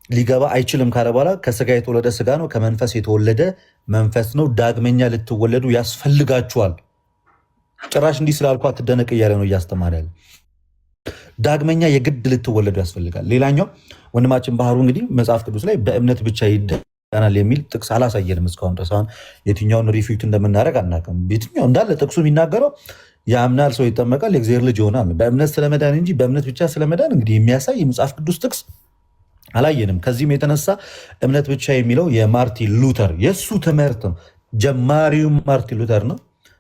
ሊገባ አይችልም ካለ በኋላ ከስጋ የተወለደ ስጋ ነው፣ ከመንፈስ የተወለደ መንፈስ ነው። ዳግመኛ ልትወለዱ ያስፈልጋችኋል። ጭራሽ እንዲህ ስላልኩ አትደነቅ እያለ ነው እያስተማረ ያለ። ዳግመኛ የግድ ልትወለዱ ያስፈልጋል። ሌላኛው ወንድማችን ባህሩ እንግዲህ መጽሐፍ ቅዱስ ላይ በእምነት ብቻ ይዳናል የሚል ጥቅስ አላሳየንም እስካሁን ድረስ። አሁን የትኛውን ሪፊዩት እንደምናደርግ አናውቅም። የትኛው እንዳለ ጥቅሱ የሚናገረው ያምናል ሰው ይጠመቃል የእግዚአብሔር ልጅ ይሆናል፣ በእምነት ስለመዳን እንጂ በእምነት ብቻ ስለመዳን እንግዲህ የሚያሳይ የመጽሐፍ ቅዱስ ጥቅስ አላየንም። ከዚህም የተነሳ እምነት ብቻ የሚለው የማርቲን ሉተር የእሱ ትምህርት ነው። ጀማሪውም ማርቲን ሉተር ነው።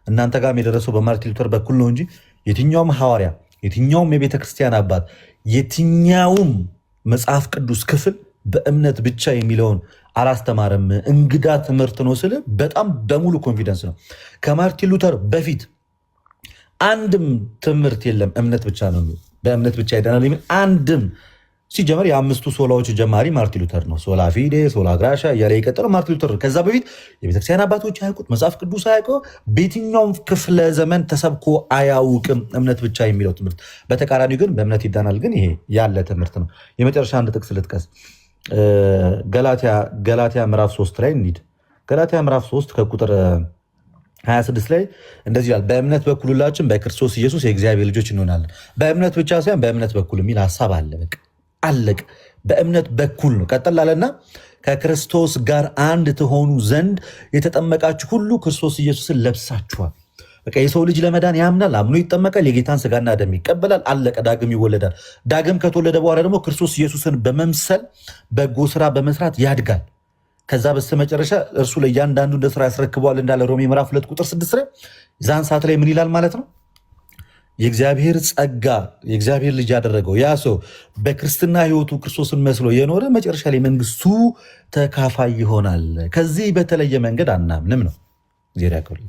እናንተ ጋርም የደረሰው በማርቲን ሉተር በኩል ነው እንጂ የትኛውም ሐዋርያ፣ የትኛውም የቤተ ክርስቲያን አባት፣ የትኛውም መጽሐፍ ቅዱስ ክፍል በእምነት ብቻ የሚለውን አላስተማረም። እንግዳ ትምህርት ነው ስል በጣም በሙሉ ኮንፊደንስ ነው። ከማርቲን ሉተር በፊት አንድም ትምህርት የለም እምነት ብቻ ነው፣ በእምነት ብቻ ይዳናል የሚል አንድም። ሲጀመር የአምስቱ ሶላዎች ጀማሪ ማርቲን ሉተር ነው። ሶላ ፊዴ፣ ሶላ ግራሻ እያለ የቀጠለው ማርቲን ሉተር ነው። ከዛ በፊት የቤተክርስቲያን አባቶች አያውቁት፣ መጽሐፍ ቅዱስ አያውቀው፣ በየትኛውም ክፍለ ዘመን ተሰብኮ አያውቅም እምነት ብቻ የሚለው ትምህርት። በተቃራኒው ግን በእምነት ይዳናል ግን ይሄ ያለ ትምህርት ነው። የመጨረሻ አንድ ጥቅስ ልጥቀስ። ገላትያ ምዕራፍ 3 ላይ እንሂድ። ገላትያ ምዕራፍ 3 ከቁጥር 26 ላይ እንደዚህ ይላል፣ በእምነት በኩል ሁላችን በክርስቶስ ኢየሱስ የእግዚአብሔር ልጆች እንሆናለን። በእምነት ብቻ ሳይሆን በእምነት በኩል የሚል ሀሳብ አለ። በቃ አለቅ። በእምነት በኩል ነው። ቀጠል አለና ከክርስቶስ ጋር አንድ ትሆኑ ዘንድ የተጠመቃችሁ ሁሉ ክርስቶስ ኢየሱስን ለብሳችኋል። በቃ የሰው ልጅ ለመዳን ያምናል፣ አምኖ ይጠመቃል፣ የጌታን ስጋና ደም ይቀበላል፣ አለቀ። ዳግም ይወለዳል። ዳግም ከተወለደ በኋላ ደግሞ ክርስቶስ ኢየሱስን በመምሰል በጎ ስራ በመስራት ያድጋል። ከዛ በስተመጨረሻ እርሱ ለእያንዳንዱ እንደ ስራ ያስረክበዋል እንዳለ ሮሜ ምዕራፍ 2 ቁጥር 6 ላይ ዛን ሰዓት ላይ ምን ይላል ማለት ነው? የእግዚአብሔር ጸጋ የእግዚአብሔር ልጅ ያደረገው ያ ሰው በክርስትና ህይወቱ ክርስቶስን መስሎ የኖረ መጨረሻ ላይ መንግስቱ ተካፋይ ይሆናል። ከዚህ በተለየ መንገድ አናምንም ነው። ዜር ያክል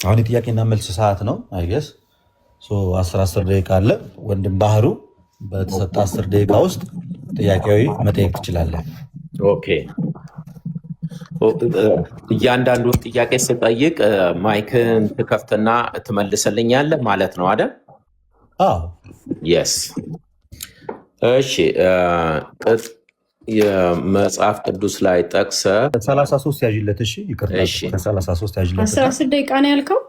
አሁን የጥያቄና መልስ ሰዓት ነው። አይገስ 10 ደቂቃ አለ። ወንድም ባህሩ በተሰጠ 10 ደቂቃ ውስጥ ጥያቄዊ መጠየቅ ትችላለህ። ኦኬ። እያንዳንዱን ጥያቄ ስጠይቅ ማይክን ትከፍትና ትመልስልኛለህ ማለት ነው አይደል? አዎ። የስ። እሺ። የመጽሐፍ ቅዱስ ላይ ጠቅሰ 33 ያዥለት። እሺ፣ ይቅርታ። 33 ያዥለት። 10 ደቂቃ ነው ያልከው?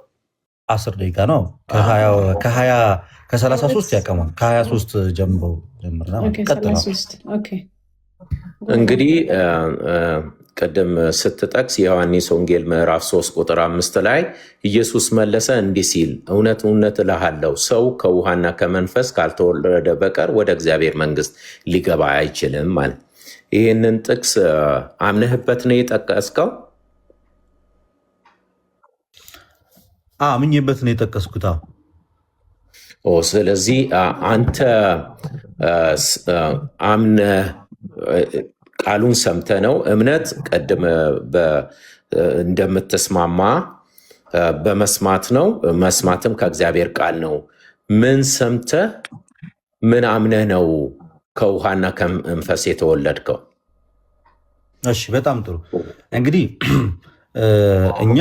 10 ደቂቃ ነው። ከ33 ያቀማል። ከ23 ጀምርና እንግዲህ ቅድም ስትጠቅስ የዮሐንስ ወንጌል ምዕራፍ 3 ቁጥር 5 ላይ ኢየሱስ መለሰ እንዲህ ሲል፣ እውነት እውነት እልሃለሁ ሰው ከውሃና ከመንፈስ ካልተወለደ በቀር ወደ እግዚአብሔር መንግስት ሊገባ አይችልም ማለት። ይህንን ጥቅስ አምነህበት ነው የጠቀስከው? አምኜበት ነው የጠቀስኩት። ስለዚህ አንተ አምነህ ቃሉን ሰምተ ነው። እምነት ቀድም እንደምትስማማ በመስማት ነው፣ መስማትም ከእግዚአብሔር ቃል ነው። ምን ሰምተ ምን አምነህ ነው ከውሃና ከመንፈስ የተወለድከው? እሺ፣ በጣም ጥሩ። እንግዲህ እኛ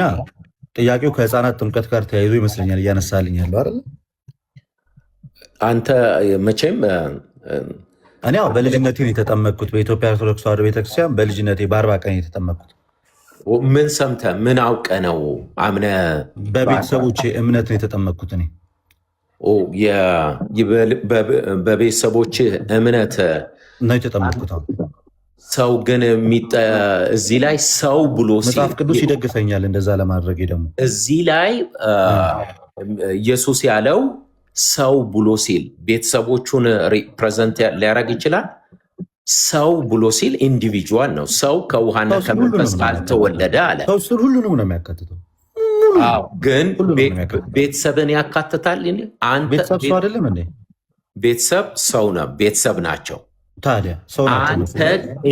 ጥያቄው ከህፃናት ጥምቀት ጋር ተያይዞ ይመስለኛል እያነሳልኝ ያለው አይደል? አንተ መቼም እኔ ያው በልጅነቴ ነው የተጠመቅኩት። በኢትዮጵያ ኦርቶዶክስ ተዋሕዶ ቤተክርስቲያን በልጅነቴ በ40 ቀን የተጠመቅኩት። ምን ሰምተህ ምን አውቀህ ነው አምነህ? በቤተሰቦቼ እምነት ነው የተጠመቅኩት እኔ። በቤተሰቦች እምነት ነው የተጠመቅኩት። ሰው ግን እዚህ ላይ ሰው ብሎ መጽሐፍ ቅዱስ ይደግፈኛል እንደዛ ለማድረግ። ደግሞ እዚህ ላይ ኢየሱስ ያለው ሰው ብሎ ሲል ቤተሰቦቹን ሪፕሬዘንት ሊያደርግ ይችላል። ሰው ብሎ ሲል ኢንዲቪጁዋል ነው። ሰው ከውሃና ከመንፈስ ካልተወለደ አለ። ሰው ሁሉንም ነው የሚያካትተው። ግን ቤተሰብን ያካትታል። ቤተሰብ ሰው አይደለም እንዴ? ቤተሰብ ሰው ነው፣ ቤተሰብ ናቸው። ታዲያ ሰው አንተ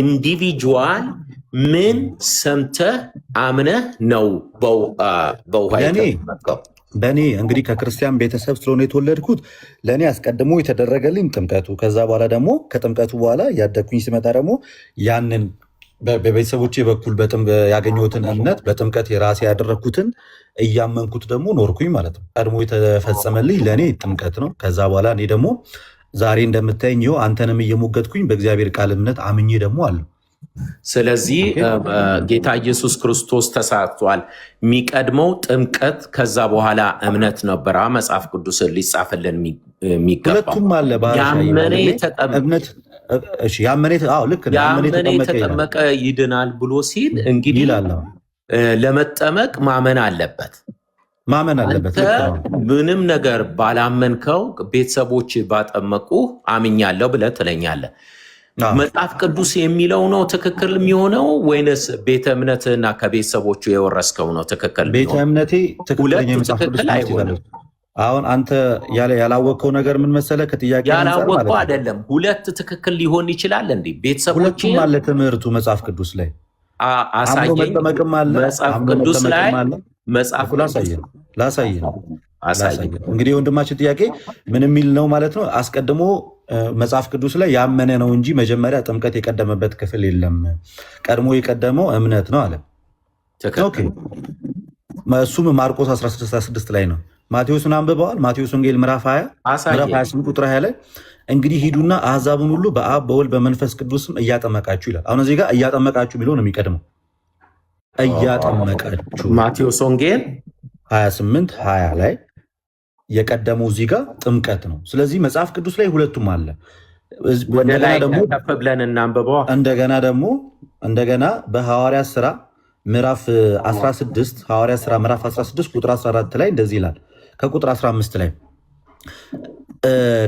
ኢንዲቪጁዋል ምን ሰምተህ አምነህ ነው በውሃ የተጠመቀው? በእኔ እንግዲህ ከክርስቲያን ቤተሰብ ስለሆነ የተወለድኩት ለእኔ አስቀድሞ የተደረገልኝ ጥምቀቱ፣ ከዛ በኋላ ደግሞ ከጥምቀቱ በኋላ ያደግኩኝ ሲመጣ ደግሞ ያንን በቤተሰቦቼ በኩል ያገኘሁትን እምነት በጥምቀት የራሴ ያደረግኩትን እያመንኩት ደግሞ ኖርኩኝ ማለት ነው። ቀድሞ የተፈጸመልኝ ለእኔ ጥምቀት ነው። ከዛ በኋላ እኔ ደግሞ ዛሬ እንደምታየኝ ይኸው አንተንም እየሞገትኩኝ በእግዚአብሔር ቃል እምነት አምኜ ደግሞ አለሁ። ስለዚህ ጌታ ኢየሱስ ክርስቶስ ተሳትፏል። የሚቀድመው ጥምቀት ከዛ በኋላ እምነት ነበረ። መጽሐፍ ቅዱስን ሊጻፍልን የሚገባ ሁለቱም አለ። ያመነ የተጠመቀ ይድናል ብሎ ሲል እንግዲህ ለመጠመቅ ማመን አለበት። ምንም ነገር ባላመንከው ቤተሰቦች ባጠመቁ አምኛለሁ ብለህ ትለኛለህ። መጽሐፍ ቅዱስ የሚለው ነው ትክክል የሚሆነው ወይንስ ቤተ እምነትና ከቤተሰቦቹ የወረስከው ነው ትክክል? ቤተ እምነቴ ትክክል አይሆንም። አሁን አንተ ያላወቅከው ነገር ምን መሰለህ? ከጥያቄ ያላወቅከው አይደለም። ሁለት ትክክል ሊሆን ይችላል እንዴ? ቤተሰቦች አለ ትምህርቱ መጽሐፍ ቅዱስ ላይ አሳየኝ። መጠመቅም አለ መጽሐፍ ቅዱስ ላይ መጽሐፍ ላሳየህ። እንግዲህ የወንድማችን ጥያቄ ምን የሚል ነው ማለት ነው? አስቀድሞ መጽሐፍ ቅዱስ ላይ ያመነ ነው እንጂ መጀመሪያ ጥምቀት የቀደመበት ክፍል የለም። ቀድሞ የቀደመው እምነት ነው አለ። እሱም ማርቆስ 16 ላይ ነው። ማቴዎስን አንብበዋል? ማቴዎስ ወንጌል ምዕራፍ 28 ቁጥር 20 ላይ እንግዲህ ሂዱና አሕዛብን ሁሉ በአብ በወልድ በመንፈስ ቅዱስም እያጠመቃችሁ ይላል። አሁን እዚህ ጋር እያጠመቃችሁ የሚለው ነው የሚቀድመው። እያጠመቃችሁ ማቴዎስ ወንጌል 28 20 ላይ የቀደመው እዚህ ጋር ጥምቀት ነው። ስለዚህ መጽሐፍ ቅዱስ ላይ ሁለቱም አለ። እንደገና በሐዋርያት ሥራ ምዕራፍ 16 ሐዋርያት ሥራ ምዕራፍ 16 ቁጥር 14 ላይ እንደዚህ ይላል። ከቁጥር 15 ላይ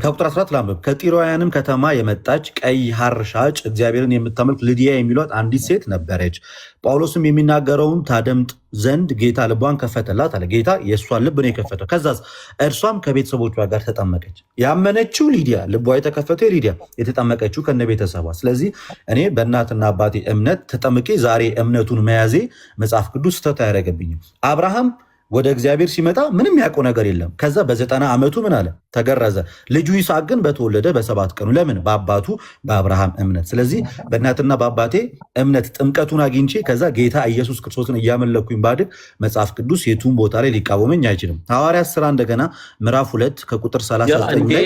ከቁጥር 14 ላንብብ። ከጢሮያንም ከተማ የመጣች ቀይ ሐር ሻጭ እግዚአብሔርን የምታመልክ ልድያ የሚሏት አንዲት ሴት ነበረች። ጳውሎስም የሚናገረውን ታደምጥ ዘንድ ጌታ ልቧን ከፈተላት አለ። ጌታ የእሷን ልብ ነው የከፈተው። ከዛስ እርሷም ከቤተሰቦቿ ጋር ተጠመቀች። ያመነችው ሊዲያ፣ ልቧ የተከፈተው ሊዲያ፣ የተጠመቀችው ከነ ቤተሰቧ። ስለዚህ እኔ በእናትና አባቴ እምነት ተጠምቄ ዛሬ እምነቱን መያዜ መጽሐፍ ቅዱስ ስህተት አያደርገብኝም። አብርሃም ወደ እግዚአብሔር ሲመጣ ምንም ያውቀው ነገር የለም። ከዛ በ90 ዓመቱ ምን አለ? ተገረዘ። ልጁ ይስሐቅ ግን በተወለደ በ7 ቀኑ። ለምን? በአባቱ በአብርሃም እምነት። ስለዚህ በእናትና በአባቴ እምነት ጥምቀቱን አግኝቼ ከዛ ጌታ ኢየሱስ ክርስቶስን እያመለኩኝ ባድግ መጽሐፍ ቅዱስ የቱን ቦታ ላይ ሊቃወመኝ አይችልም። ሐዋርያት ሥራ እንደገና ምዕራፍ 2 ከቁጥር 39 ላይ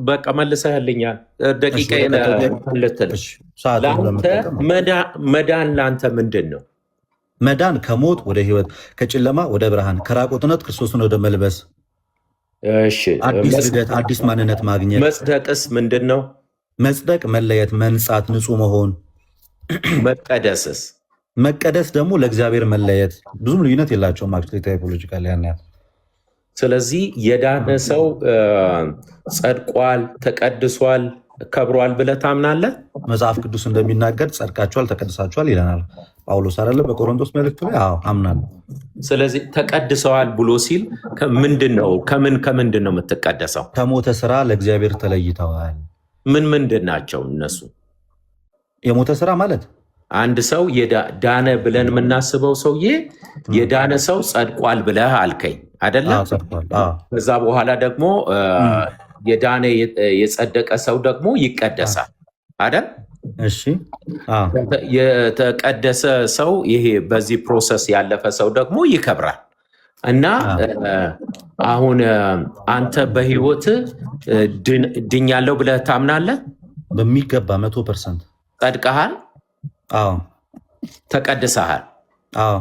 በቃ መልሰህልኛል። ደቂቃ መዳን ለአንተ ምንድን ነው? መዳን ከሞት ወደ ሕይወት፣ ከጨለማ ወደ ብርሃን፣ ከራቁትነት ክርስቶስን ወደ መልበስ፣ አዲስ ልደት፣ አዲስ ማንነት ማግኘት። መጽደቅስ ምንድን ነው? መጽደቅ መለየት፣ መንጻት፣ ንጹህ መሆን። መቀደስስ? መቀደስ ደግሞ ለእግዚአብሔር መለየት። ብዙም ልዩነት የላቸውም። ታይፖሎጂካል ያናያል። ስለዚህ የዳነ ሰው ጸድቋል፣ ተቀድሷል፣ ከብሯል ብለህ ታምናለህ? መጽሐፍ ቅዱስ እንደሚናገር ጸድቃችኋል፣ ተቀድሳችኋል ይለናል ጳውሎስ አይደለ? በቆሮንቶስ መልእክቱ ላይ አምናለሁ። ስለዚህ ተቀድሰዋል ብሎ ሲል ምንድን ነው? ከምንድን ነው የምትቀደሰው? ከሞተ ስራ ለእግዚአብሔር ተለይተዋል። ምንድን ናቸው እነሱ? የሞተ ስራ ማለት አንድ ሰው ዳነ ብለን የምናስበው ሰውዬ የዳነ ሰው ጸድቋል ብለህ አልከኝ አይደለም? ከዛ በኋላ ደግሞ የዳነ የጸደቀ ሰው ደግሞ ይቀደሳል አይደል? እሺ። የተቀደሰ ሰው ይሄ በዚህ ፕሮሰስ ያለፈ ሰው ደግሞ ይከብራል። እና አሁን አንተ በህይወት ድኛለሁ ብለህ ታምናለህ? በሚገባ 100% ጸድቀሃል። አዎ ተቀድሰሃል። አዎ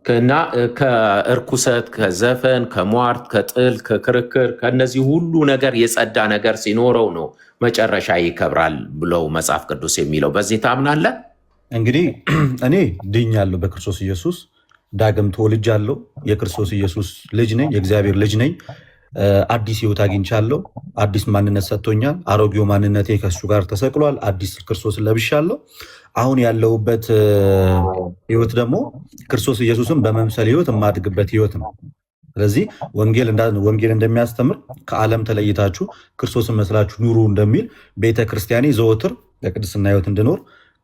እና ከእርኩሰት፣ ከዘፈን፣ ከሟርት፣ ከጥል፣ ከክርክር ከነዚህ ሁሉ ነገር የጸዳ ነገር ሲኖረው ነው መጨረሻ ይከብራል ብለው መጽሐፍ ቅዱስ የሚለው። በዚህ ታምናለህ? እንግዲህ እኔ ድኛለሁ በክርስቶስ ኢየሱስ፣ ዳግም ተወልጃለሁ። የክርስቶስ ኢየሱስ ልጅ ነኝ፣ የእግዚአብሔር ልጅ ነኝ። አዲስ ህይወት አግኝቻለሁ። አዲስ ማንነት ሰጥቶኛል። አሮጌው ማንነቴ ከእሱ ጋር ተሰቅሏል። አዲስ ክርስቶስን ለብሻለሁ። አሁን ያለሁበት ህይወት ደግሞ ክርስቶስ ኢየሱስን በመምሰል ህይወት የማድግበት ህይወት ነው። ስለዚህ ወንጌል እንደሚያስተምር ከዓለም ተለይታችሁ ክርስቶስን መስላችሁ ኑሩ እንደሚል ቤተክርስቲያኔ ዘወትር በቅድስና ህይወት እንድኖር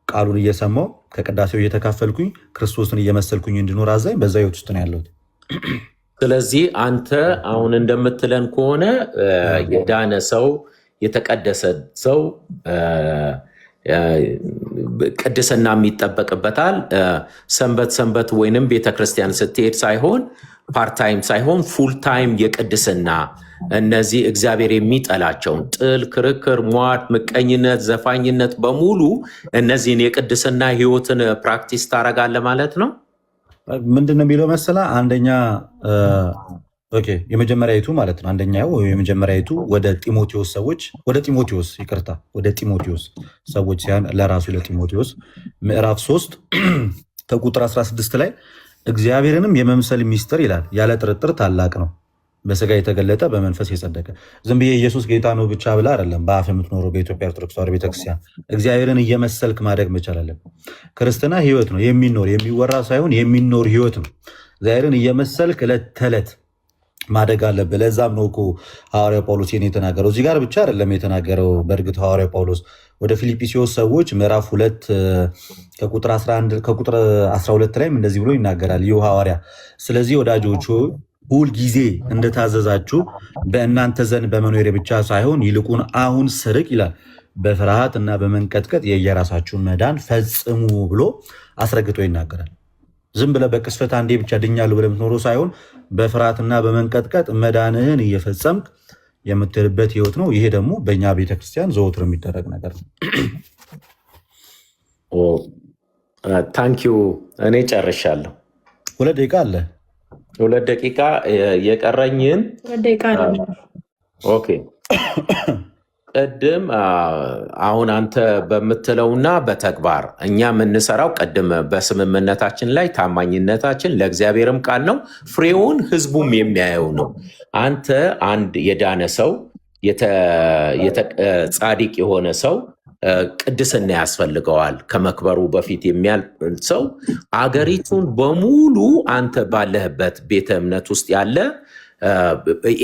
ቃሉን እየሰማው ከቅዳሴው እየተካፈልኩኝ ክርስቶስን እየመሰልኩኝ እንድኖር አዛኝ በዛ ህይወት ውስጥ ነው ያለሁት። ስለዚህ አንተ አሁን እንደምትለን ከሆነ የዳነ ሰው የተቀደሰ ሰው ቅድስና የሚጠበቅበታል። ሰንበት ወይንም ቤተክርስቲያን ስትሄድ ሳይሆን ፓርታይም ሳይሆን ፉልታይም የቅድስና እነዚህ እግዚአብሔር የሚጠላቸውን ጥል፣ ክርክር፣ ሟርት፣ ምቀኝነት፣ ዘፋኝነት በሙሉ እነዚህን የቅድስና ህይወትን ፕራክቲስ ታደርጋለህ ማለት ነው። ምንድን ነው የሚለው መሰላ አንደኛ የመጀመሪያዊቱ ማለት ነው። አንደኛው የመጀመሪያዊቱ ወደ ጢሞቴዎስ ሰዎች ሲሆን ለራሱ ለጢሞቴዎስ ምዕራፍ 3 ከቁጥር 16 ላይ እግዚአብሔርንም የመምሰል ሚስጥር ይላል ያለ ጥርጥር ታላቅ ነው፣ በስጋ የተገለጠ በመንፈስ የጸደቀ። ዝም ብዬ ኢየሱስ ጌታ ነው ብቻ ብላ አይደለም በአፍ የምትኖረው በኢትዮጵያ ኦርቶዶክስ ተዋሕዶ ቤተክርስቲያን እግዚአብሔርን እየመሰልክ ማደግ መቻል አለብን። ክርስትና ህይወት ነው፣ የሚወራ ሳይሆን የሚኖር ህይወት ነው። እግዚአብሔርን እየመሰልክ ዕለት ተዕለት ማደግ አለብህ። ለዛም ነው እኮ ሐዋርያው ጳውሎስ የተናገረው። እዚህ ጋር ብቻ አይደለም የተናገረው። በእርግጥ ሐዋርያው ጳውሎስ ወደ ፊልጵስዩስ ሰዎች ምዕራፍ 2 ከቁጥር 12 ላይም እንደዚህ ብሎ ይናገራል ይህ ሐዋርያ። ስለዚህ ወዳጆች ሁል ጊዜ እንደታዘዛችሁ በእናንተ ዘንድ በመኖሬ ብቻ ሳይሆን ይልቁን አሁን ስርቅ ይላል በፍርሃት እና በመንቀጥቀጥ የየራሳችሁን መዳን ፈጽሙ ብሎ አስረግጦ ይናገራል። ዝም ብለህ በቅስፈት አንዴ ብቻ ድኛለሁ ብለህ የምትኖረው ሳይሆን በፍርሃትና በመንቀጥቀጥ መዳንህን እየፈጸምክ የምትልበት ህይወት ነው። ይሄ ደግሞ በእኛ ቤተክርስቲያን ዘወትር የሚደረግ ነገር ነው። ታንኪዩ። እኔ ጨርሻለሁ። 2 ደቂቃ አለ። 2 ደቂቃ የቀረኝን 2 ደቂቃ አለ። ኦኬ ቅድም አሁን አንተ በምትለውና በተግባር እኛ የምንሰራው ቅድም በስምምነታችን ላይ ታማኝነታችን ለእግዚአብሔርም ቃል ነው፣ ፍሬውን ህዝቡም የሚያየው ነው። አንተ አንድ የዳነ ሰው ጻድቅ የሆነ ሰው ቅድስና ያስፈልገዋል። ከመክበሩ በፊት የሚያልፍ ሰው አገሪቱን በሙሉ አንተ ባለህበት ቤተ እምነት ውስጥ ያለ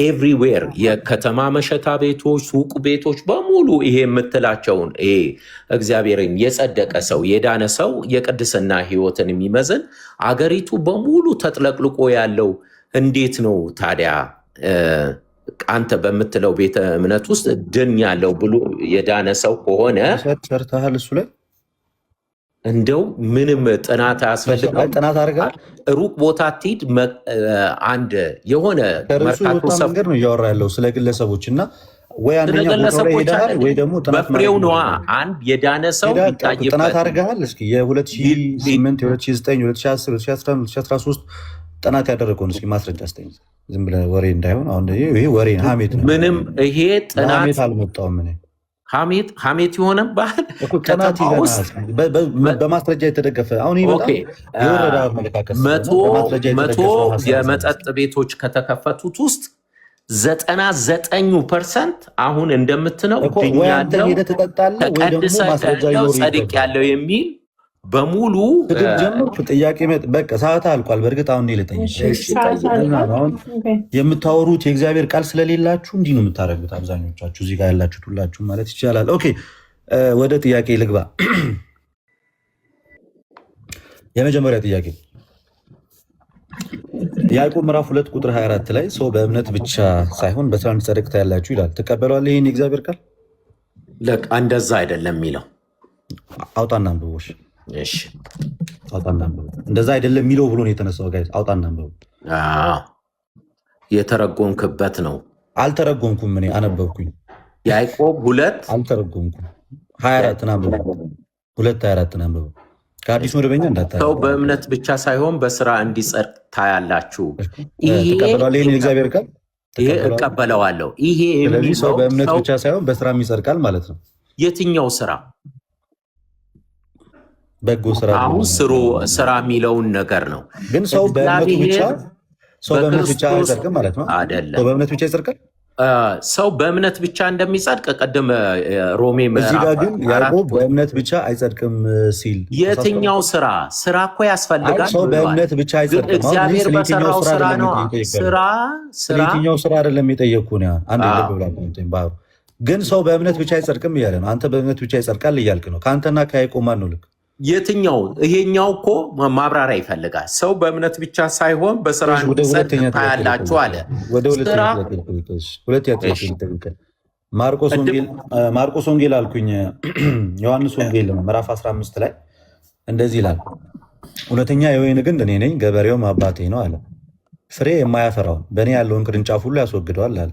ኤቭሪዌር የከተማ መሸታ ቤቶች፣ ሱቅ ቤቶች በሙሉ ይሄ የምትላቸውን ይሄ እግዚአብሔርን የጸደቀ ሰው የዳነ ሰው የቅድስና ህይወትን የሚመዝን አገሪቱ በሙሉ ተጥለቅልቆ ያለው እንዴት ነው ታዲያ? አንተ በምትለው ቤተ እምነት ውስጥ ድን ያለው ብሎ የዳነ ሰው ከሆነ ሰርተሃል እሱ ላይ እንደው ምንም ጥናት አያስፈልግም። ጥናት አድርገሃል። ሩቅ ቦታ ትሂድ። አንድ የሆነ መንገድ ነው እያወራ ያለው ስለ ግለሰቦች እና ወይ አንደኛ ቦታ ላይ ሄደሃል ወይ ደግሞ በፍሬው ነዋ። አንድ የዳነ ሰው ይታይበት። ጥናት አድርገሃል። እስኪ የ2008 የ2009 2010 2011 2013 ጥናት ያደረገውን እስኪ ማስረጃ አስጠኝ። ዝም ብለህ ወሬ እንዳይሆን። አሁን ይሄ ወሬ ሀሜት ነው። ምንም ይሄ ጥናት አልመጣውም። ምን ሀሜት የሆነ ባህል በማስረጃ የተደገፈ አሁን የወረዳ አመለካከት 100 የመጠጥ ቤቶች ከተከፈቱት ውስጥ 99% አሁን እንደምትነው ተቀድሰው ጸድቅ ያለው የሚል በሙሉ ጀምር። ጥያቄ በቃ ሰዓት አልቋል። በእርግጥ አሁን ልጠይቅ የምታወሩት የእግዚአብሔር ቃል ስለሌላችሁ እንዲህ ነው የምታደርጉት አብዛኞቻችሁ እዚህ ጋር ያላችሁት ሁላችሁ ማለት ይቻላል። ኦኬ ወደ ጥያቄ ልግባ። የመጀመሪያ ጥያቄ ያዕቆብ ምዕራፍ 2 ቁጥር 24 ላይ ሰው በእምነት ብቻ ሳይሆን በስራ እንዲጸድቅ ታያላችሁ ይላል። ትቀበለዋለህ ይህን የእግዚአብሔር ቃል? እንደዛ አይደለም የሚለው። አውጣና አንብቦሽ። እሺ አውጣና አንብቦ። እንደዛ አይደለም የሚለው ብሎ ነው የተነሳው። ጋይስ አውጣና አንብቦ። የተረጎምክበት ነው። አልተረጎምኩም። እኔ አነበብኩኝ። ያዕቆብ 2 አልተረጎምኩም። 24 አንብቡ። 2:24 አንብቡ። ከአዲስ መደበኛ እንዳታዩ። ሰው በእምነት ብቻ ሳይሆን በስራ እንዲጸድቅ ታያላችሁ። ተቀበላለህ? ይሄን የእግዚአብሔር ቃል ይሄ እቀበለዋለሁ። ይሄ ስለዚህ ሰው በእምነት ብቻ ሳይሆን በስራም ይጸድቃል ማለት ነው። የትኛው ስራ? በጎ ስራ። አሁን ስራ የሚለውን ነገር ነው። ግን ሰው በእምነቱ ብቻ አይጸድቅም ማለት ነው አይደለም? ሰው በእምነት ብቻ ይጸድቃል። ሰው በእምነት ብቻ እንደሚጸድቅ ቅድም ሮሜ እዚህ ጋር ግን ያዕቆብ በእምነት ብቻ አይጸድቅም ሲል የትኛው ስራ እኮ ያስፈልጋል። ሰው በእምነት ብቻ አይጸድቅም። እግዚአብሔር በሰራው ስራ ነው። የትኛው ስራ አይደለም የጠየቅኩህ። አንድ ልብ ብላ ባህሩ ግን ሰው በእምነት ብቻ አይጸድቅም እያለ ነው። አንተ በእምነት ብቻ ይጸድቃል እያልክ ነው። ከአንተና ከያዕቆብ ማን ነው ልክ? የትኛው? ይሄኛው እኮ ማብራሪያ ይፈልጋል። ሰው በእምነት ብቻ ሳይሆን በስራ ታያላችሁ አለ። ማርቆስ ወንጌል አልኩኝ፣ ዮሐንስ ወንጌል ምዕራፍ 15 ላይ እንደዚህ ይላል፣ እውነተኛ የወይን ግንድ እኔ ነኝ፣ ገበሬውም አባቴ ነው አለ። ፍሬ የማያፈራውን በእኔ ያለውን ቅርንጫፍ ሁሉ ያስወግደዋል አለ።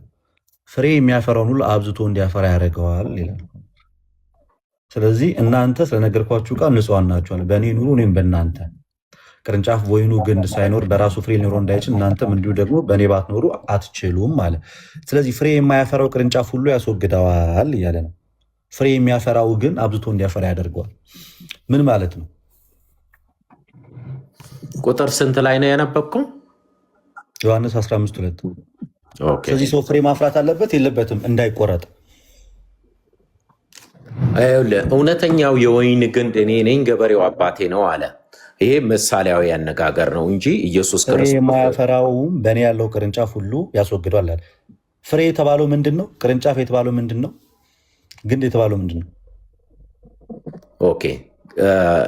ፍሬ የሚያፈራውን ሁሉ አብዝቶ እንዲያፈራ ያደርገዋል ይላል። ስለዚህ እናንተ ስለነገርኳችሁ ቃል ንጹሐን ናችኋል። በእኔ ኑሩ እኔም በእናንተ። ቅርንጫፍ በወይኑ ግንድ ሳይኖር በራሱ ፍሬ ሊኖረው እንዳይችል እናንተም እንዲሁ ደግሞ በእኔ ባትኖሩ አትችሉም አለ። ስለዚህ ፍሬ የማያፈራው ቅርንጫፍ ሁሉ ያስወግደዋል እያለ ነው። ፍሬ የሚያፈራው ግን አብዝቶ እንዲያፈራ ያደርገዋል። ምን ማለት ነው? ቁጥር ስንት ላይ ነው ያነበብከው? ዮሐንስ 15:2። ስለዚህ ሰው ፍሬ ማፍራት አለበት የለበትም? እንዳይቆረጥ እውነተኛው የወይን ግንድ እኔ ነኝ፣ ገበሬው አባቴ ነው አለ። ይሄ ምሳሌያዊ አነጋገር ነው እንጂ ኢየሱስ ክርስቶስ የማያፈራውም በእኔ ያለው ቅርንጫፍ ሁሉ ያስወግዷል አለ። ፍሬ የተባለው ምንድን ነው? ቅርንጫፍ የተባለው ምንድን ነው? ግንድ የተባለው ምንድን ነው? ኦኬ፣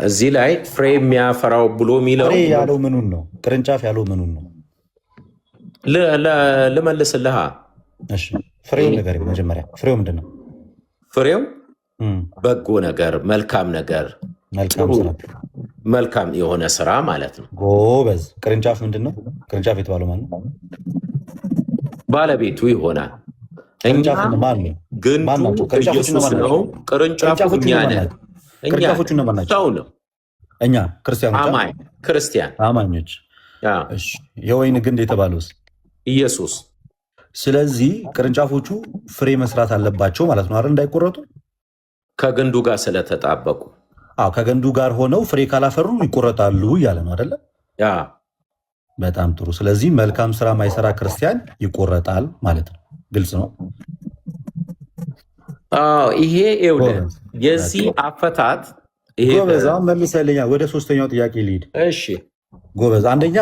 እዚህ ላይ ፍሬ የሚያፈራው ብሎ የሚለው ፍሬ ያለው ምኑን ነው? ቅርንጫፍ ያለው ምኑን ነው? ልመልስልሃ። ፍሬው ነገር መጀመሪያ ፍሬው ምንድን ነው? ፍሬው በጎ ነገር፣ መልካም ነገር፣ መልካም የሆነ ስራ ማለት ነው። ጎበዝ። ቅርንጫፍ ምንድን ነው? ቅርንጫፍ የተባለው ማን ነው? ባለቤቱ ይሆናል። ግንዱ ኢየሱስ ነው። ቅርንጫፉ እኛ ነን። ቅርንጫፎቹ እነማን ናቸው? ሰው ነው። እኛ ክርስቲያን አማኞች። የወይን ግንድ የተባለውስ? ኢየሱስ። ስለዚህ ቅርንጫፎቹ ፍሬ መስራት አለባቸው ማለት ነው አይደል? እንዳይቆረጡ ከግንዱ ጋር ስለተጣበቁ። ከግንዱ ጋር ሆነው ፍሬ ካላፈሩ ይቆረጣሉ እያለ ነው አይደለ? በጣም ጥሩ። ስለዚህ መልካም ስራ ማይሰራ ክርስቲያን ይቆረጣል ማለት ነው። ግልጽ ነው። ይሄ የዚህ አፈታት ጎበዝ። መልሰልኛል። ወደ ሶስተኛው ጥያቄ ልሂድ። እሺ ጎበዝ። አንደኛ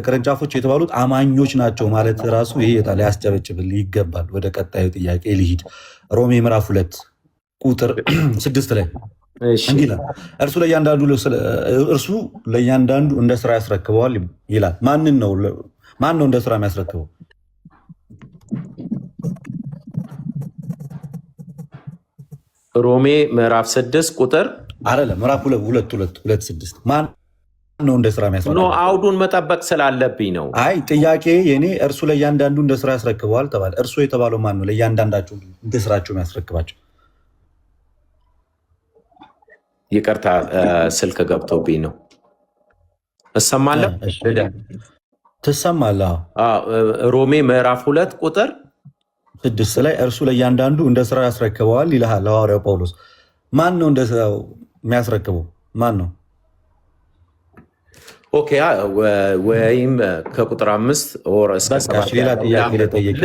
ቅርንጫፎች የተባሉት አማኞች ናቸው ማለት ራሱ ይሄ ሊያስጨበጭብል ይገባል። ወደ ቀጣዩ ጥያቄ ልሂድ። ሮሜ ምዕራፍ 2 ቁጥር 6 ላይ እንዲህ ይላል፣ እርሱ ለእያንዳንዱ እንደ ስራ ያስረክበዋል ይላል። ማን ነው እንደ ስራ የሚያስረክበው? ሮሜ ምዕራፍ 6 ቁጥር አይደለም፣ ምዕራፍ 2:6 ማን ነው እንደ ስራ የሚያስረክበው? አውዱን መጠበቅ ስላለብኝ ነው። አይ ጥያቄ የኔ እርሱ ለእያንዳንዱ እንደ ስራ ያስረክበዋል ተባለ። እርሱ የተባለው ማን ነው? ለእያንዳንዳቸው እንደ ስራቸው የሚያስረክባቸው። ይቅርታ ስልክ ገብቶብኝ ነው። እሰማለሁ? ትሰማለህ? ሮሜ ምዕራፍ 2 ቁጥር 6 ላይ እርሱ ለእያንዳንዱ እንደ ስራ ያስረክበዋል ይልሃል ሐዋርያው ጳውሎስ። ማን ነው እንደ ስራው የሚያስረክበው? ማን ነው? ኦኬ፣ ወይም ከቁጥር 5 እስከ 7 ሌላ ጥያቄ ልጠይቅ።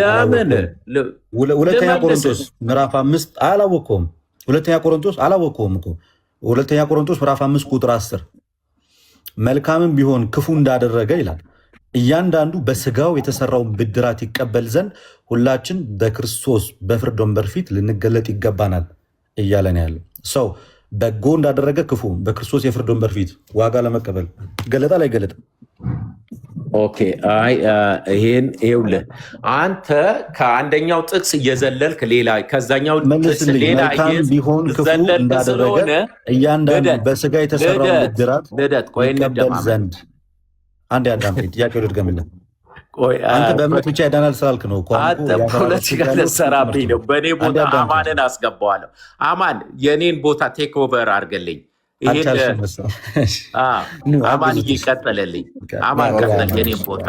ሁለተኛ ቆሮንቶስ ምዕራፍ 5 አላወቅኸውም? ሁለተኛ ቆሮንቶስ አላወቅኸውም እኮ። ሁለተኛ ቆሮንቶስ ምዕራፍ 5 ቁጥር 10 መልካምም ቢሆን ክፉ እንዳደረገ ይላል፣ እያንዳንዱ በስጋው የተሰራውን ብድራት ይቀበል ዘንድ ሁላችን በክርስቶስ በፍርድ ወንበር ፊት ልንገለጥ ይገባናል እያለን ያለው ሰው በጎ እንዳደረገ ክፉ በክርስቶስ የፍርድ ወንበር ፊት ዋጋ ለመቀበል ይገለጣል አይገለጥም? ኦኬ፣ አይ ይሄን ይኸውልህ፣ አንተ ከአንደኛው ጥቅስ እየዘለልክ ሌላ ከዛኛው ጥቅስ ሌላ እየዘለልክ ስለሆነ እያንዳንዱ በስጋ የተሰራውን ብድራት ይቀበል ዘንድ አንድ ጥያቄ ልድገምልህ። አንተ በእምነት ብቻ ያዳናል ስላልክ ነው እኮ አንተ ፖለቲካ ልትሰራብኝ ነው። በእኔ ቦታ አማንን አስገባዋለሁ። አማን የኔን ቦታ ቴክ ኦቨር አድርገልኝ። አማን እየቀጠለልኝ አማን ቀጠል የኔን ቦታ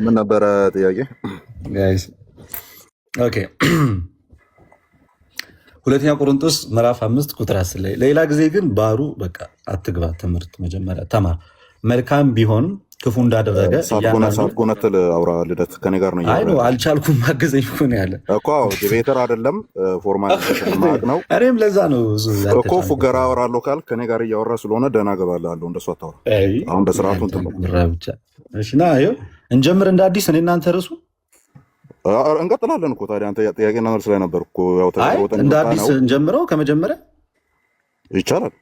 ምን ነበረ ጥያቄ? ኦኬ ሁለተኛ ቆሮንቶስ ምዕራፍ 5 ቁጥር 10 ላይ ሌላ ጊዜ ግን ባሩ በቃ አትግባ፣ ትምህርት መጀመሪያ ተማር፣ መልካም ቢሆን ክፉ እንዳደረገ ሳትጎነትል አውራ። ልደት ከኔ ጋር ነው። አይ ነው አልቻልኩም፣ ማገዘኝ እኮ ነው ያለ እኮ ዲቤተር አይደለም ፎርማሊቲ ማቅ ነው። እኔም ለዛ ነው እኮ ፉገራ አወራለሁ ካልክ ከኔ ጋር እያወራ ስለሆነ ደህና ገባላለሁ። እንደሱ አታወራ። አሁን በስርዓቱ እንትን ብቻ እሺ። ና ይኸው እንጀምር እንደ አዲስ እኔ እናንተ ርሱ እንቀጥላለን እኮ ታዲያ። አንተ ጥያቄና መልስ ላይ ነበር እኮ። ያው እንደ አዲስ እንጀምረው ከመጀመሪያ ይቻላል።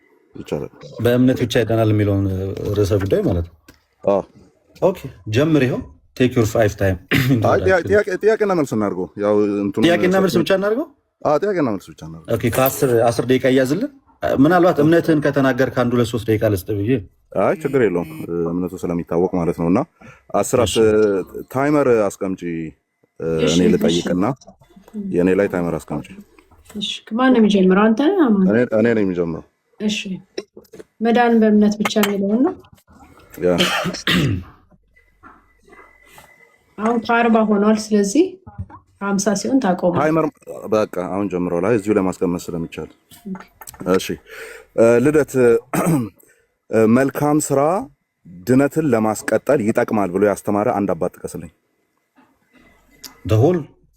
በእምነት ብቻ ይዳናል የሚለውን ርዕሰ ጉዳይ ማለት ነው። ኦኬ ጀምር። ይኸው ቴክ ዩር 5 ታይም። ጥያቄና መልስ እናድርገው። ያው እንትኑ ጥያቄና መልስ ብቻ እናድርገው። ጥያቄና መልስ ብቻ እናድርገው። ኦኬ ከ10 ደቂቃ እያዝልን። ምናልባት እምነትህን ከተናገር ከአንዱ ለ3 ደቂቃ ልስጥ ብዬ። አይ ችግር የለውም እምነቱ ስለሚታወቅ ማለት ነው። እና 10 ታይመር አስቀምጪ። እኔ ልጠይቅና የእኔ ላይ ታይመር አስቀምጪ። ማን ነው የሚጀምረው? አንተ? እኔ ነኝ የሚጀምረው። እሺ መዳን በእምነት ብቻ የሚለውን ነው። አሁን ከ40 ሆኗል። ስለዚህ 50 ሲሆን ታቆማለህ። ታይመር በቃ አሁን ጀምረው ላይ እዚሁ ለማስቀመጥ ስለሚቻል። እሺ ልደት መልካም ስራ ድነትን ለማስቀጠል ይጠቅማል ብሎ ያስተማረ አንድ አባት ጥቀስልኝ።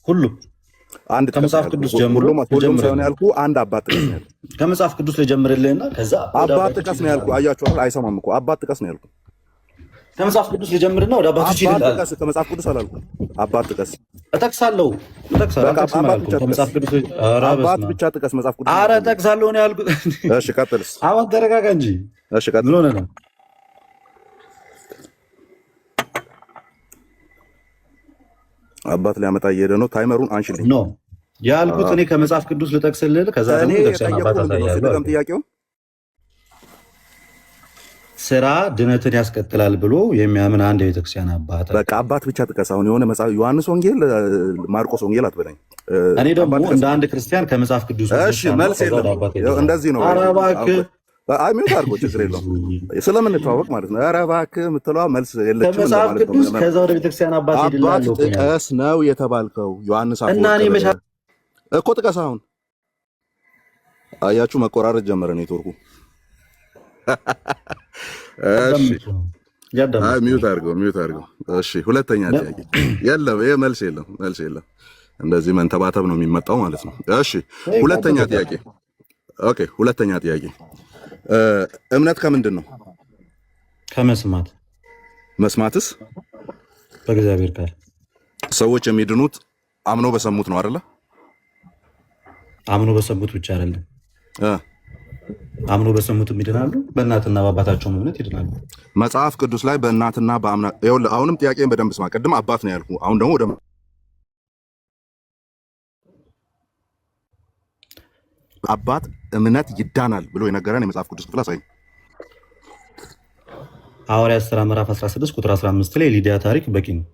ሁሉም አንድ ከመጽሐፍ ቅዱስ ጀምሮ ሳይሆን ያልኩ አንድ አባት ጥቀስ ነው ያልኩ። ከመጽሐፍ ቅዱስ ልጀምርልህና ከዛ አባት ጥቀስ ነው ያልኩ። አያችሁ አይሰማም እኮ አባት ጥቀስ ነው ያልኩ። ከመጽሐፍ ቅዱስ ልጀምርና ወደ አባቶች ይላል። ከመጽሐፍ ቅዱስ አላልኩም። አባት ጥቀስ እጠቅሳለሁ። ከመጽሐፍ ቅዱስ አባት ብቻ ጥቀስ። መጽሐፍ ቅዱስ ኧረ እጠቅሳለሁ ነው ያልኩት። እሺ ቀጥልስ። አሁን ተረጋጋ እንጂ። እሺ ቀጥል። ምን ሆነህ ነው? አባት ሊያመጣ እየሄደ ነው። ታይመሩን አንሽልኝ ነው ያልኩት እኔ ከመጽሐፍ ቅዱስ ልጠቅስልህ። ከዛ ደግሞ ተክሰና አባት አሳያለሁ። ጥያቄው ስራ ድነትን ያስቀጥላል ብሎ የሚያምን አንድ የቤተክርስቲያን አባት። በቃ አባት ብቻ ጥቀስ። አሁን የሆነ መጽሐፍ ዮሐንስ ወንጌል፣ ማርቆስ ወንጌል አትበለኝ። እኔ ደግሞ እንደ አንድ ክርስቲያን ከመጽሐፍ ቅዱስ እሺ መልስ የለም። እንደዚህ ነው። ኧረ እባክህ አይ ምን ታርጎ ችግር የለውም ስለምንተዋወቅ ማለት ነው። ኧረ እባክህ የምትለዋ መልስ የለችም። ከመጽሐፍ ቅዱስ ከዛ ወደ ቤተክርስቲያን አባት አባት ጥቀስ ነው የተባልከው። ዮሐንስ እና እኔ መሻ እኮ ጥቀስ። አሁን አያችሁ መቆራረጥ ጀመረ ኔትወርኩ። እሺ አይ ሚውት አድርገው። እሺ ሁለተኛ ጥያቄ የለም። ይሄ መልስ የለም። እንደዚህ መንተባተብ ነው የሚመጣው ማለት ነው። እሺ ሁለተኛ ጥያቄ። ኦኬ ሁለተኛ ጥያቄ እምነት ከምንድን ነው? ከመስማት። መስማትስ? በእግዚአብሔር ቃል። ሰዎች የሚድኑት አምኖ በሰሙት ነው አይደለ? አምኖ በሰሙት ብቻ አይደለም። አምኖ በሰሙትም ይድናሉ፣ በእናትና በአባታቸውም እምነት ይድናሉ። መጽሐፍ ቅዱስ ላይ በእናትና በአምና ይኸውልህ፣ አሁንም ጥያቄን በደንብ ስማ። ቅድም አባት ነው ያልኩህ፣ አሁን ደግሞ ወደ አባት እምነት ይዳናል ብሎ የነገረን የመጽሐፍ ቅዱስ ክፍል አሳይ። ሐዋርያት ሥራ ምዕራፍ 16 ቁጥር 15 ላይ ሊዲያ ታሪክ በቂ ነው፣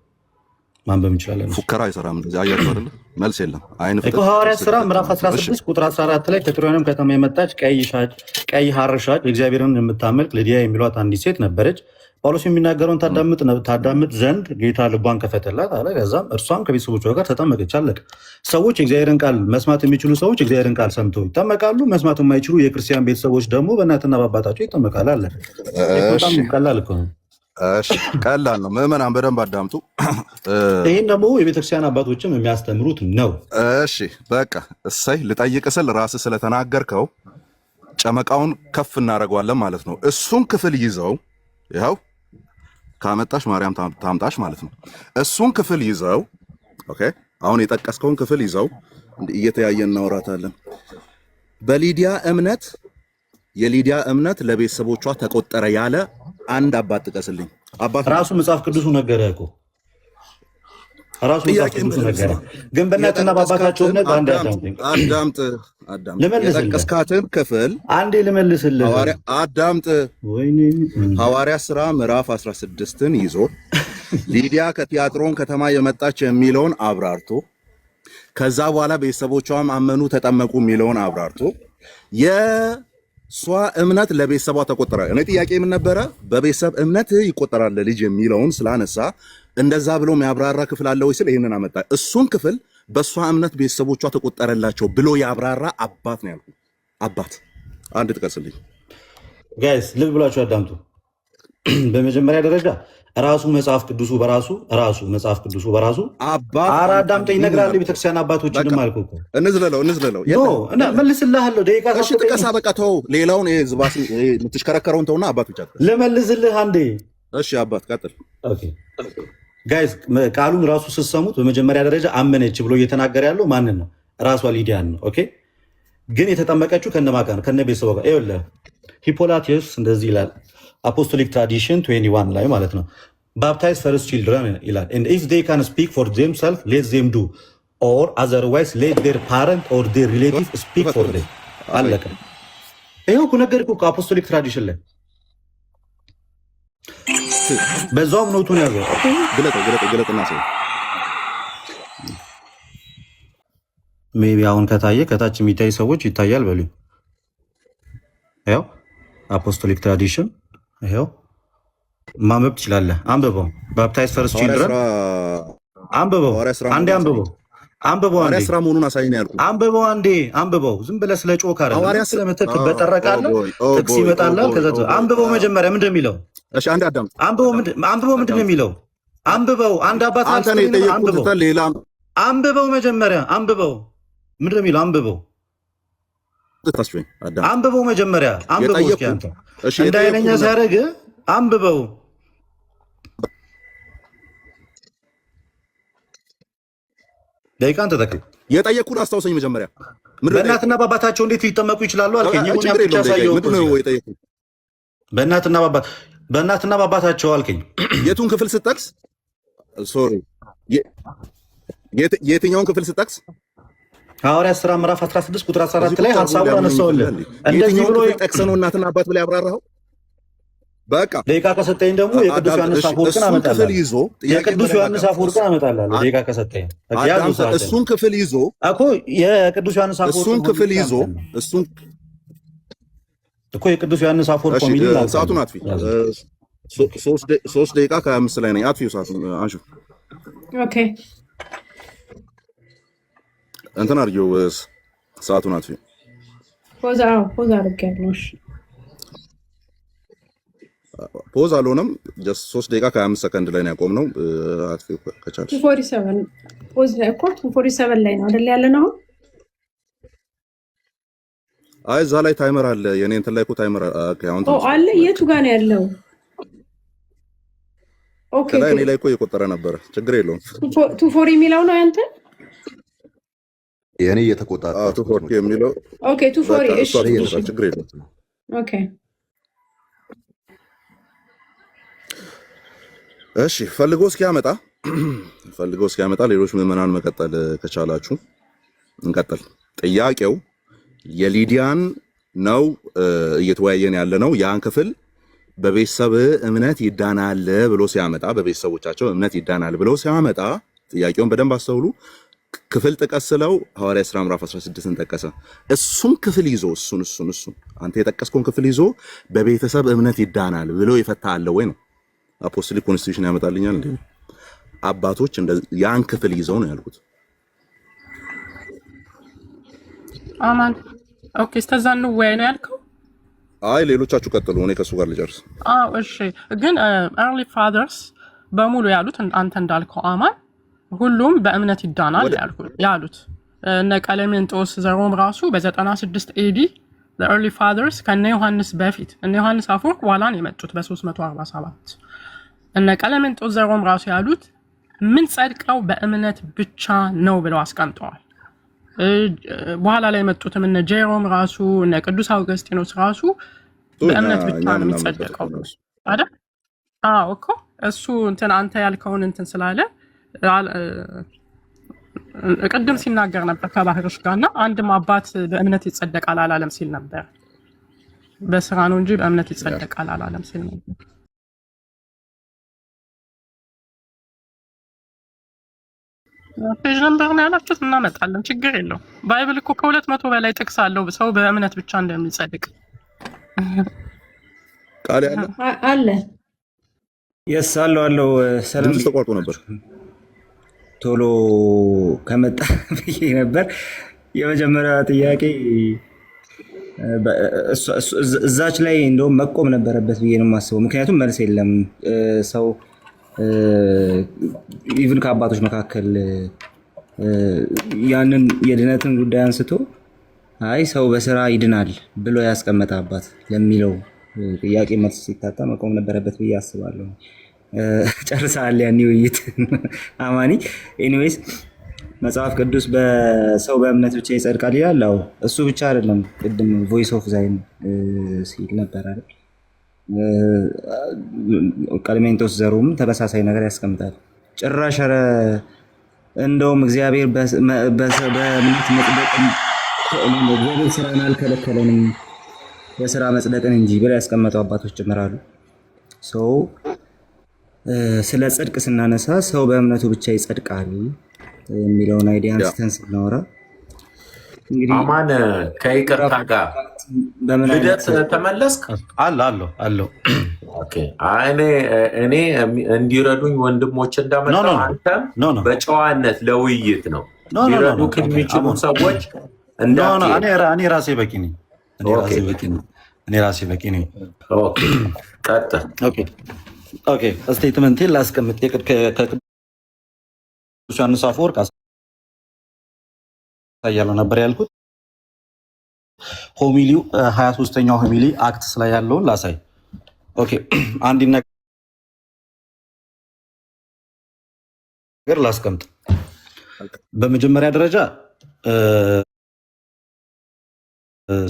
ማንበብ እንችላለን። ፉከራ አይሰራም። እንደዚህ አያችሁ አይደል? መልስ የለም። አይን እኮ ሐዋርያት ሥራ ምዕራፍ 16 ቁጥር 14 ላይ ከጥሮንም ከተማ የመጣች ቀይ ሐር ሻጭ እግዚአብሔርን የምታመልክ ሊዲያ የሚሏት አንዲት ሴት ነበረች። ጳውሎስ የሚናገረውን ታዳምጥ ዘንድ ጌታ ልቧን ከፈተላት አለ። ከዛም እርሷም ከቤተሰቦቿ ጋር ተጠመቀች። አለቀ። ሰዎች የእግዚአብሔርን ቃል መስማት የሚችሉ ሰዎች የእግዚአብሔርን ቃል ሰምተው ይጠመቃሉ። መስማት የማይችሉ የክርስቲያን ቤተሰቦች ደግሞ በእናትና በአባታቸው ይጠመቃሉ። አለ። በጣም ቀላል እኮ ነው። ቀላል ነው። ምዕመናን በደንብ አዳምጡ። ይህን ደግሞ የቤተክርስቲያን አባቶችም የሚያስተምሩት ነው። እሺ በቃ እሰይ። ልጠይቅ ስል ራስህ ስለተናገርከው ጨመቃውን ከፍ እናደርገዋለን ማለት ነው። እሱን ክፍል ይዘው ይኸው ካመጣሽ ማርያም ታምጣሽ ማለት ነው። እሱን ክፍል ይዘው ኦኬ፣ አሁን የጠቀስከውን ክፍል ይዘው እየተያየን እናወራታለን። በሊዲያ እምነት የሊዲያ እምነት ለቤተሰቦቿ ተቆጠረ ያለ አንድ አባት ጥቀስልኝ። አባት ራሱ መጽሐፍ ቅዱሱ ነገረ እኮ ራሱ መጽሐፍ ቅዱስ ነገር ግን በእናትና በአባታቸው እምነት አንድ አዳምጥ የጠቀስካትን ክፍል አንዴ ልመልስልህ። አዳምጥ። ሐዋርያት ሥራ ምዕራፍ 16ን ይዞ ሊዲያ ከቲያጥሮን ከተማ የመጣች የሚለውን አብራርቶ ከዛ በኋላ ቤተሰቦቿም አመኑ ተጠመቁ የሚለውን አብራርቶ የሷ እምነት ለቤተሰቧ ተቆጠረ። እኔ ጥያቄ ምን ነበረ? በቤተሰብ እምነት ይቆጠራል ለልጅ የሚለውን ስላነሳ እንደዛ ብሎ የሚያብራራ ክፍል አለ ወይ ስል ይህንን አመጣ። እሱን ክፍል በእሷ እምነት ቤተሰቦቿ ተቆጠረላቸው ብሎ ያብራራ አባት ነው ያልኩት። አባት አንድ ጥቀስልኝ። ጋይስ ልብ ብላችሁ አዳምጡ። በመጀመሪያ ደረጃ ራሱ መጽሐፍ ቅዱሱ በራሱ አባት አዳምጠኝ ይነግራል። ቤተክርስቲያን አባቶችንም አልኩህ እኮ እንዝለለው መልስልሃለሁ። ደቂቃ እሺ ጥቀሳ በቃ ተው። ሌላውን ዝባስ የምትሽከረከረውን ተውና አባት ብቻ ልመልስልህ አንዴ። እሺ አባት ቀጥል። ኦኬ ጋይስ ቃሉን ራሱ ስትሰሙት በመጀመሪያ ደረጃ አመነች ብሎ እየተናገረ ያለው ማንን ነው? ራሷ ሊዲያን ነው። ኦኬ ግን የተጠመቀችው ከነማን ጋር? ከነ ቤተሰቧ ጋር። ይኸውልህ ሂፖላቲየስ እንደዚህ ይላል አፖስቶሊክ ትራዲሽን 21 ላይ ማለት ነው። ባፕታይዝ ፈርስት ቺልድረን ይላል and if they can speak for themselves let them do or otherwise let their parent or their relative speak for them። አለቀ። ይኸው እኮ ነገርኩህ እኮ አፖስቶሊክ ትራዲሽን ላይ በዛውም ኖቱን ያዘው። ግለጥና ሰው ሜቢ አሁን ከታየ ከታች የሚታይ ሰዎች ይታያል በሉ። ያው አፖስቶሊክ ትራዲሽን ይሄው ማንበብ ትችላለህ። አንብበው። ባፕታይዝ ፈርስት ቺልድረን አንብበው። አንዴ አንብበው። አንዴ ስራ መሆኑን አሳይኝ ያልኩህ። አንብበው። ዝም ብለህ ስለ ጮክ አይደለም። ስለመተክ በጠረቃለህ ጥቅስ ይመጣልህ። ከዛ አንብበው። መጀመሪያ ምንድን ነው የሚለው? እሺ አንዴ አዳምጥ። አንብበው። ምንድን ነው የሚለው? አንብበው። አንድ አባት አንብበው። መጀመሪያ አንብበው። ምንድን ነው የሚለው? አንብበው። መጀመሪያ አንብበው። እስኪ አንተ እንደ አይነኛ ሲያደርግ አንብበው። ደቂቃን ተጠቅም። የጠየቅኩህን አስታውሰኝ መጀመሪያ። በእናትና በአባታቸው እንዴት ሊጠመቁ ይችላሉ አልከኝ። በእናትና በአባታቸው አልከኝ። የቱን ክፍል ስጠቅስ? ሶሪ የትኛውን ክፍል ስጠቅስ? ሐዋርያት ሥራ ምዕራፍ 16 ቁጥር 14 ላይ ሐሳቡን አነሳውልህ። እንደዚህ ብሎ ጠቅሰህ ነው እናትና አባት ብለህ ያብራራኸው። በቃ ደቂቃ ከሰጠኝ ደግሞ የቅዱስ ዮሐንስ አፈወርቅን አመጣልሃለሁ። የቅዱስ ዮሐንስ አፈወርቅን አመጣልሃለሁ። ደቂቃ ከሰጠኝ እሱን ክፍል ይዞ እኮ የቅዱስ ዮሐንስ አፈወርቅ እሱን ክፍል ይዞ እሱን እኮ የቅዱስ ዮሐንስ አፈወርቅ ኮሚቴ ሰዓቱን አጥፊ። 3 ደቂቃ ከ25 ላይ ነኝ። አጥፊው ሰዓቱን አንሹ። ኦኬ እንትን አድርጌው ሰዓቱን አጥፊ። ፖዝ አድርጌያለሁ። ፖዝ አልሆነም። ጀስት 3 ደቂቃ ከ25 ሰከንድ ላይ ነው ያቆምነው። አጥፊው ከቻልሽ 247 ፖዝ ላይ እኮ 247 ላይ ነው አይደል ያለነው? አይ እዛ ላይ ታይመር አለ። የኔ እንትን ላይ እኮ ታይመር አለ። የቱ ጋር ነው ያለው? ኦኬ ከላይ እኔ ላይ እኮ እየቆጠረ ነበረ። ችግር የለውም። 240 የሚለው ነው ያንተ? የኔ እየተቆጣጠረ 240 የሚለው ኦኬ 240 እሺ፣ ችግር የለውም። ኦኬ እሺ ፈልጎ እስኪያመጣ ሌሎች ምዕመናን መቀጠል ከቻላችሁ እንቀጥል። ጥያቄው የሊዲያን ነው እየተወያየን ያለ ነው። ያን ክፍል በቤተሰብ እምነት ይዳናል ብሎ ሲያመጣ፣ በቤተሰቦቻቸው እምነት ይዳናል ብሎ ሲያመጣ ጥያቄውን በደንብ አስተውሉ። ክፍል ጥቀስለው ሐዋርያት ሥራ ምዕራፍ 16ን ጠቀሰ። እሱን ክፍል ይዞ እሱን አንተ የጠቀስከውን ክፍል ይዞ በቤተሰብ እምነት ይዳናል ብሎ ይፈታ አለ ወይ ነው? አፖስቶሊክ ኮንስቲቱሽን ያመጣልኛል እንዴ? አባቶች ያን ክፍል ይዘው ነው ያልኩት። አማን ኦኬ። እስከዛ ነው ወይ ነው ያልከው? አይ ሌሎቻችሁ ቀጥሉ፣ እኔ ከሱ ጋር ልጨርስ። እሺ ግን early fathers በሙሉ ያሉት አንተ እንዳልከው አማን ሁሉም በእምነት ይዳናል ያሉት እነ ቀሌምንጦስ ዘሮም ራሱ በ96 ኤዲ early fathers ከነ ዮሐንስ በፊት እነ ዮሐንስ አፈወርቅ በኋላ ነው የመጡት በ347 እነ ቀሌምንጦስ ዘሮም ራሱ ያሉት ምን ጸድቀው በእምነት ብቻ ነው ብለው አስቀምጠዋል። በኋላ ላይ የመጡትም እነ ጄሮም ራሱ እነ ቅዱስ አውገስጢኖስ ራሱ በእምነት ብቻ ነው የሚጸድቀው አይደል? እኮ እሱ እንትን አንተ ያልከውን እንትን ስላለ ቅድም ሲናገር ነበር ከባህርሽ ጋር እና አንድም አባት በእምነት ይጸደቃል አላለም ሲል ነበር። በስራ ነው እንጂ በእምነት ይጸደቃል አላለም ሲል ነበር። ፔጅ ነምበር ነው ያላችሁት፣ እናመጣለን፣ ችግር የለው። ባይብል እኮ ከ200 በላይ ጥቅስ አለው ሰው በእምነት ብቻ እንደሚጸድቅ ቃል ያለ አለ። የስ አለው ሰላም ተቋርጦ ነበር ቶሎ ከመጣ ብዬ ነበር። የመጀመሪያ ጥያቄ እዛች ላይ እንደውም መቆም ነበረበት ብዬ ነው የማስበው። ምክንያቱም መልስ የለም። ሰው ኢቭን ከአባቶች መካከል ያንን የድነትን ጉዳይ አንስቶ አይ ሰው በስራ ይድናል ብሎ ያስቀመጠ አባት ለሚለው ጥያቄ መልስ ሲታጣ መቆም ነበረበት ብዬ አስባለሁ። ጨርሰሃል ያኔ ውይይት አማኒ። ኤኒዌይስ መጽሐፍ ቅዱስ በሰው በእምነት ብቻ ይጸድቃል ይላል። አዎ እሱ ብቻ አይደለም፣ ቅድም ቮይስ ኦፍ ዛይን ሲል ነበር አይደል? ቀለሜንጦስ ዘሩም ተመሳሳይ ነገር ያስቀምጣል። ጭራሽ ኧረ እንደውም እግዚአብሔር በእምነት መጽደቅን እግዚአብሔር ስራን አልከለከለንም በስራ መጽደቅን እንጂ ብለው ያስቀመጡ አባቶች ጭምራሉ። ሰው ስለ ጽድቅ ስናነሳ ሰው በእምነቱ ብቻ ይጸድቃል የሚለውን አይዲያ አንስተን ስናወራ እንግዲህ አማን ከይቅርታ ጋር ልደት ተመለስክ? አለው እኔ እንዲረዱኝ ወንድሞች እንዳመጣው አንተም በጨዋነት ለውይይት ነው ሊረዱ ከሚችሉ ሰዎች እኔ ራሴ በቂ ነኝ። ቀጥል። ስቴትመንቴን ላስቀምጥ። ከቅዱስ ዮሐንስ አፈወርቅ አሳያለሁ ነበር ያልኩት። ሆሚሊው 23ኛው ሆሚሊ አክትስ ላይ ያለውን ላሳይ። አንድ ነገር ላስቀምጥ። በመጀመሪያ ደረጃ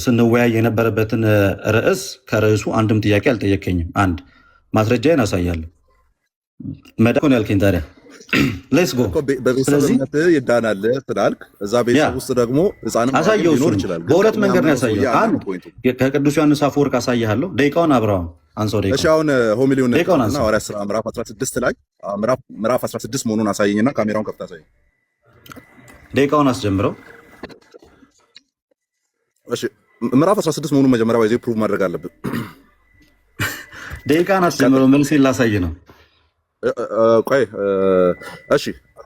ስንወያይ የነበረበትን ርዕስ ከርዕሱ አንድም ጥያቄ አልጠየቀኝም። አንድ ማስረጃዬን አሳያለሁ። መዳን ያልከኝ ታዲያ ሌትስ ጎ። በቤተሰብነት ይዳናል ስላልክ እዛ ቤተሰብ ውስጥ ደግሞ ህፃንም ሊኖር ይችላል። በሁለት መንገድ ነው ያሳየው። አንድ ከቅዱስ ዮሐንስ አፈወርቅ አሳያለሁ። ደቂቃውን አብረው አንሳው። እሺ አሁን ሆሚሊውን እና ሐዋርያት ሥራ ምዕራፍ 16 ላይ ምዕራፍ 16 መሆኑን አሳየኝና ካሜራውን ከፍታ አሳየኝ። ደቂቃውን አስጀምረው። እሺ ምዕራፍ 16 መሆኑን መጀመሪያ ወይዜ ፕሩቭ ማድረግ አለብን። ደቂቃን አስጀምረው። መልሴን ላሳይ ነው። ቆይ እሺ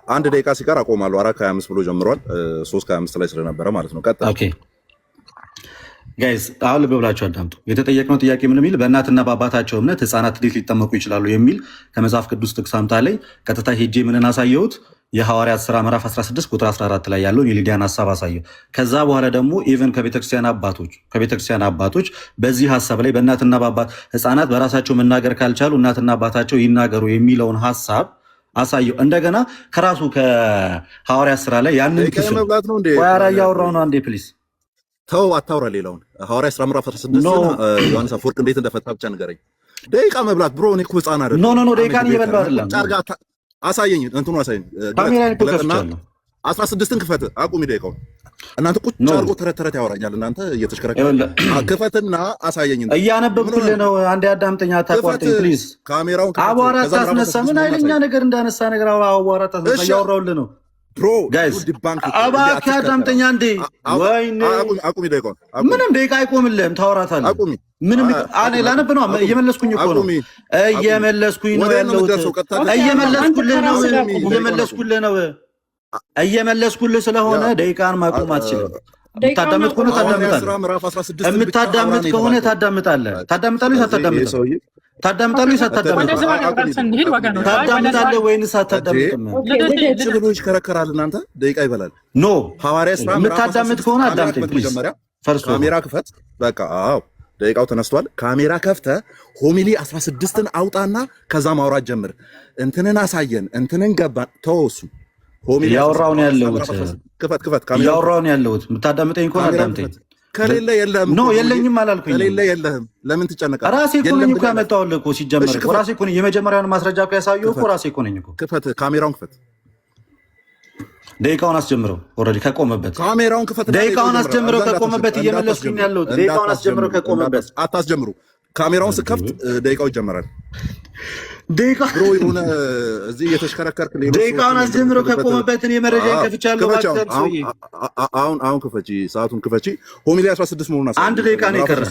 አንድ ደቂቃ ሲቀር አቆማለሁ። 4:25 ብሎ ጀምሯል። 3:25 ላይ ስለነበረ ማለት ነው። ቀጥታ ኦኬ ጋይስ አሁን ልብ ብላችሁ አዳምጡ። የተጠየቅነው ጥያቄ ምን የሚል በእናትና በአባታቸው እምነት ህፃናት እንዴት ሊጠመቁ ይችላሉ የሚል ከመጽሐፍ ቅዱስ ጥቅስ አምጣ ላይ ቀጥታ ሄጄ ምንን አሳየሁት? የሐዋርያት ሥራ ምዕራፍ 16 ቁጥር 14 ላይ ያለውን የሊዲያን ሀሳብ አሳየው። ከዛ በኋላ ደግሞ ኢቨን ከቤተክርስቲያን አባቶች በዚህ ሀሳብ ላይ በእናትና በአባት ህፃናት በራሳቸው መናገር ካልቻሉ እናትና አባታቸው ይናገሩ የሚለውን ሀሳብ አሳየው። እንደገና ከራሱ ከሐዋርያት ሥራ ላይ ያንን ክፍል ወያራ እያወራው ነው። አንዴ ፕሊዝ ተው አታውራ። ሌላውን ሐዋርያት ሥራ ምዕራፍ 16 ዮሐንስ አፈወርቅ እንዴት እንደፈታ ብቻ ንገረኝ። ደቂቃ መብላት ብሮ እኔ እኮ ህፃን አይደለም። ኖ ደቂቃን እየበላሁ አይደለም። አሳየኝ፣ እንትኑ አሳየኝ። 16ን ክፈት። አቁሚ ደቂቃውን። እናንተ ቁጭ አድርጎ ተረት ያወራኛል። እናንተ እየተሽከረከረ ክፈትና አሳየኝ። እያነበብኩልህ ነው። አንዴ አዳምጠኛ፣ አታቋርጠኝ ፕሊዝ። ካሜራውን አቧራ ታስነሳ። ምን ኃይለኛ ነገር እንዳነሳ ነገር አቧራ ታስነሳ። እያወራሁልህ ነው ብሮ ጋይስ። እባክህ አዳምጠኝ አንዴ። ወይኔ አቁሚ ደቂቃውን። ምንም ደቂቃ አይቆምልህም፣ ታወራታለህ። አቁሚ። ምንም ላነብ ነው። እየመለስኩኝ እኮ ነው። እየመለስኩኝ ነው ያለሁት። እየመለስኩልህ ስለሆነ ደቂቃን ማቆም አትችልም። የምታዳምጥ ከሆነ ታዳምጣለህ። የምታዳምጥ ከሆነ ታዳምጣለህ። ታዳምጣለህ ወይንስ አታዳምጥም? ብሎ ይሽከረከራል። እናንተ ደቂቃ ይበላል። ኖ ሐዋርያት ሥራ የምታዳምጥ ከሆነ አዳምጠኝ ፕሊዝ። ካሜራ ክፈት። በቃ አዎ ደቂቃው ተነስቷል። ካሜራ ከፍተ ሆሚሊ 16ን አውጣና ከዛ ማውራት ጀምር። እንትንን አሳየን፣ እንትንን ገባን። ተወሱ ሆሚሊ ያወራው ነው ያለሁት። ክፈት ካሜራ ያወራው ነው ያለሁት። የምታዳምጠኝ ከሆነ አዳምጠኝ። ከሌለ የለህም። ኖ የለኝም አላልኩኝ። ከሌለ የለህም። ለምን ትጨነቃለህ? ራሴ እኮ ነኝ እኮ ያመጣሁልህ እኮ ሲጀመር እኮ ራሴ እኮ ነኝ። የመጀመሪያውን ማስረጃ እኮ ያሳየው እኮ ራሴ እኮ ነኝ እኮ። ክፈት፣ ካሜራውን ክፈት። ደቂቃውን አስጀምረው። ኦልሬዲ ከቆመበት ካሜራውን ክፈት። ደቂቃውን አስጀምረው ከቆመበት እየመለስኩኝ ያለው ደቂቃውን አስጀምረው ከቆመበት። አታስጀምሩ። ካሜራውን ስከፍት ደቂቃው ይጀምራል። ደቂቃ ብሮ የሆነ እዚህ እየተሽከረከርክ ደቂቃውን አስጀምረው ከቆመበት እኔ መረጃዬን ከፍቻለሁ። አሁን ክፈቺ፣ ሰዓቱን ክፈቺ። ሆሚሊ 16 መሆኑን አሳይ። አንድ ደቂቃ ነው የቀረ።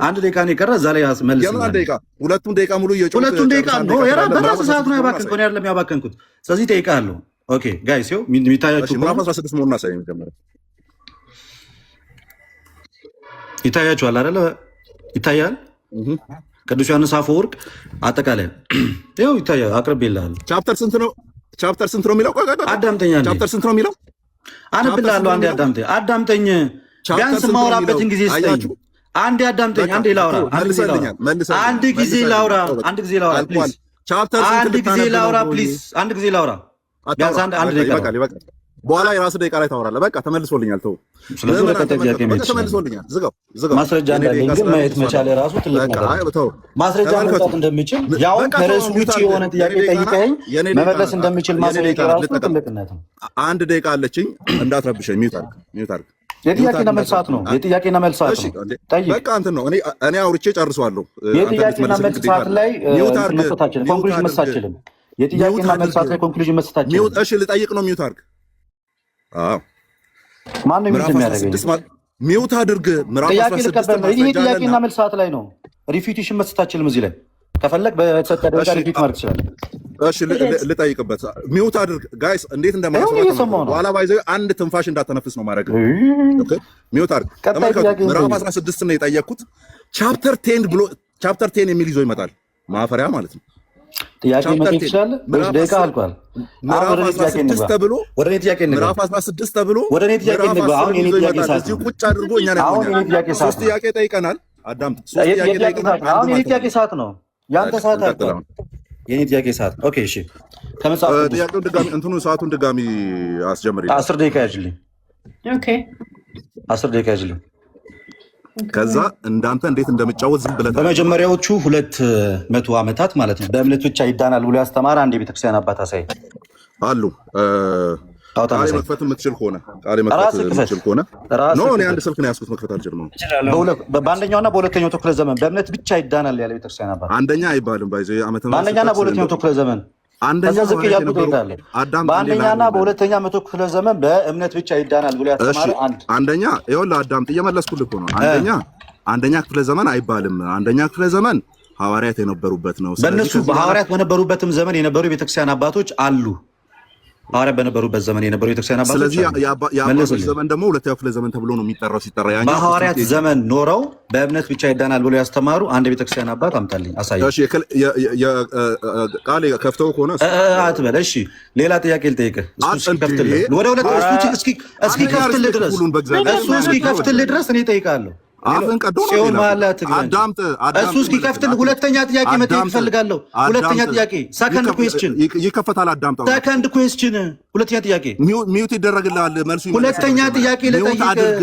አንድ ደቂቃ ነው የቀረ። እዛ ላይ መልስ። የምን አንድ ደቂቃ? ሁለቱን ደቂቃ ሙሉ እየጮህ ሁለቱን ደቂቃ ነው በራስህ ሰዓት ነው ያባከንኩት። እኔ አይደለም ያባከንኩት። ስለዚህ ደቂቃ አለው። ኦኬ ጋይስ፣ ይኸው የሚታያችሁ ምዕራፍ 16 መሆኑን አሳይ። መጀመሪያ ይታያችኋል አይደለ? ይታያል። ቅዱስ ዮሐንስ አፈወርቅ አጠቃላይ ይኸው ይታያል። አቅርቤልሃለሁ። ቻፕተር ስንት ነው? ቻፕተር ስንት ነው የሚለው? አዳምጠኝ። ቻፕተር ስንት ነው የሚለው? አነብልሃለሁ። አንዴ አዳምጠኝ። ቢያንስ የማወራበትን ጊዜ ስጠኝ። አንዴ አዳምጠኝ። አንዴ ላውራ። አንድ ጊዜ ላውራ። ፕሊዝ። አንድ ጊዜ ላውራ ፕሊዝ። አንድ ጊዜ ላውራ። ቢያንስ አንድ ደቂቃ ይበቃል። በኋላ የራስህ ደቂቃ ላይ ታወራለህ። በቃ ተመልሶልኛል። ተው። ስለዚህ ወደ ቀጣይ ጥያቄ ተመልሶልኛል። ዝጋው። ማስረጃ እንዳለኝ ግን ማየት መቻል የራሱ ትልቅ ነገር ነው። ማስረጃ መምጣት እንደምችል ያው ከርዕሱ ውጭ የሆነ ጥያቄ ጠይቀኝ መመለስ እንደምችል ማስረጃ የራሱ ትልቅነት ነው። አንድ ደቂቃ አለችኝ። እንዳትረብሸኝ። ሚውት አድርግ። የጥያቄና መልስ ሰዓት ነው። የጥያቄና መልስ ሰዓት ነው። ጠይቅ። በቃ እንትን ነው። እኔ አውርቼ ጨርሰዋለሁ። የጥያቄና መልስ ሰዓት ላይ ኮንክሉዥን መስታችልም። የጥያቄና መልስ ሰዓት ላይ ኮንክሉዥን መስታችልም። እሺ ልጠይቅ ነው። ሚውት አድርግ። ማን ነው የሚያደርገኝ? ሚውት አድርግ። ጥያቄ ልቀበል ነው። ይሄ ጥያቄና መልስ ሰዓት ላይ ነው። ሪፊቲሽን መስታችልም። እዚህ ላይ ከፈለግ በተሰጠ ደረጃ ሪፊት ማድረግ ትችላለህ። እሺ ልጠይቅበት። ሚውት አድርግ ጋይስ። እንዴት እንደማስረዳ በኋላ ባይዘው አንድ ትንፋሽ እንዳተነፍስ ነው ማድረግ። ኦኬ ሚውት አድርግ። ተመልከቱ። ምዕራፍ 16 ነው የጠየቅኩት። ቻፕተር 10 ብሎ ቻፕተር 10 የሚል ይዞ ይመጣል። ማፈሪያ ማለት ነው። ጥያቄ መጠየቅ ትችላለህ። ደቂቃ አልቋል። ምዕራፍ 16 ተብሎ ወደ እኔ ጥያቄ እንግባ። ምዕራፍ 16 ተብሎ ወደ እኔ ጥያቄ እንግባ። አሁን የኔ ጥያቄ ሰዓት እዚህ ቁጭ አድርጎ እኛ ነው ሶስት ጥያቄ ጠይቀናል። አዳምጥ። ሶስት ጥያቄ ጠይቀናል። አሁን የኔ ጥያቄ ሰዓት ነው። ያንተ ሰዓት አልቋል። የኔ ጥያቄ ሰዓት። ኦኬ እሺ። ተመሳሳይ ጥያቄውን ድጋሚ እንትኑ ሰዓቱን ድጋሚ አስጀምሪ። 10 ደቂቃ ያጅልኝ። ኦኬ 10 ደቂቃ ያጅልኝ። ከዛ እንዳንተ እንዴት እንደምጫወት ዝም ብለህ በመጀመሪያዎቹ 200 ዓመታት ማለት ነው በእምነት ብቻ ይዳናል ብሎ ያስተማረ አንድ የቤተክርስቲያን አባት አሳይ አሉ። ቃሌ መክፈት የምትችል ከሆነ ኖ እኔ አንድ ስልክ ነው ያዝኩት፣ መክፈት አልችልም። በአንደኛውና በሁለተኛው ክፍለ ዘመን በእምነት ብቻ ይዳናል ያለ ቤተክርስቲያን አባት አንደኛ አይባልም። ባይዘ በአንደኛና በሁለተኛው ክፍለ ዘመን ዝቅ እያልኩ ትሄዳለህ። በአንደኛና በሁለተኛ መቶ ክፍለ ዘመን በእምነት ብቻ ይዳናል ብሎ ያስተማረ አንደኛ ይኸውልህ፣ አዳምጥ፣ እየመለስኩልህ እኮ ነው። አንደኛ ክፍለ ዘመን አይባልም። አንደኛ ክፍለ ዘመን ሐዋርያት የነበሩበት ነው። በእነሱ በሐዋርያት በነበሩበትም ዘመን የነበሩ የቤተክርስቲያን አባቶች አሉ። ሐዋርያት በነበሩበት ዘመን የነበሩ የቤተክርስቲያን አባቶች። ስለዚህ የአባቶች ዘመን ደግሞ ሁለተኛው ክፍለ ዘመን ተብሎ ነው የሚጠራው። ሲጠራ ያኛው በሐዋርያት ዘመን ኖረው በእምነት ብቻ ይዳናል ብሎ ያስተማሩ አንድ የቤተክርስቲያን አባት አምጣልኝ፣ አሳየኝ። እሺ ቃል ከፍተው ከሆነ አትበል። እሺ ሌላ ጥያቄ ልጠይቅህ። እስኪ ከፍትልህ ወደ ሁለት እስኪ ከፍትልህ ድረስ እስኪ ከፍትልህ ድረስ እኔ እጠይቃለሁ። አፍን ቀዶ ነው አዳምጥ። እሱ እስኪ ከፍትልህ ሁለተኛ ጥያቄ መጠየቅ እፈልጋለሁ። ሁለተኛ ጥያቄ ሰከንድ ኩዌስችን ይከፈታል። አዳምጥ። ሰከንድ ኩዌስችን ሁለተኛ ጥያቄ ሚውት ይደረግልሃል። መልሱ ሁለተኛ ጥያቄ ልጠይቅ።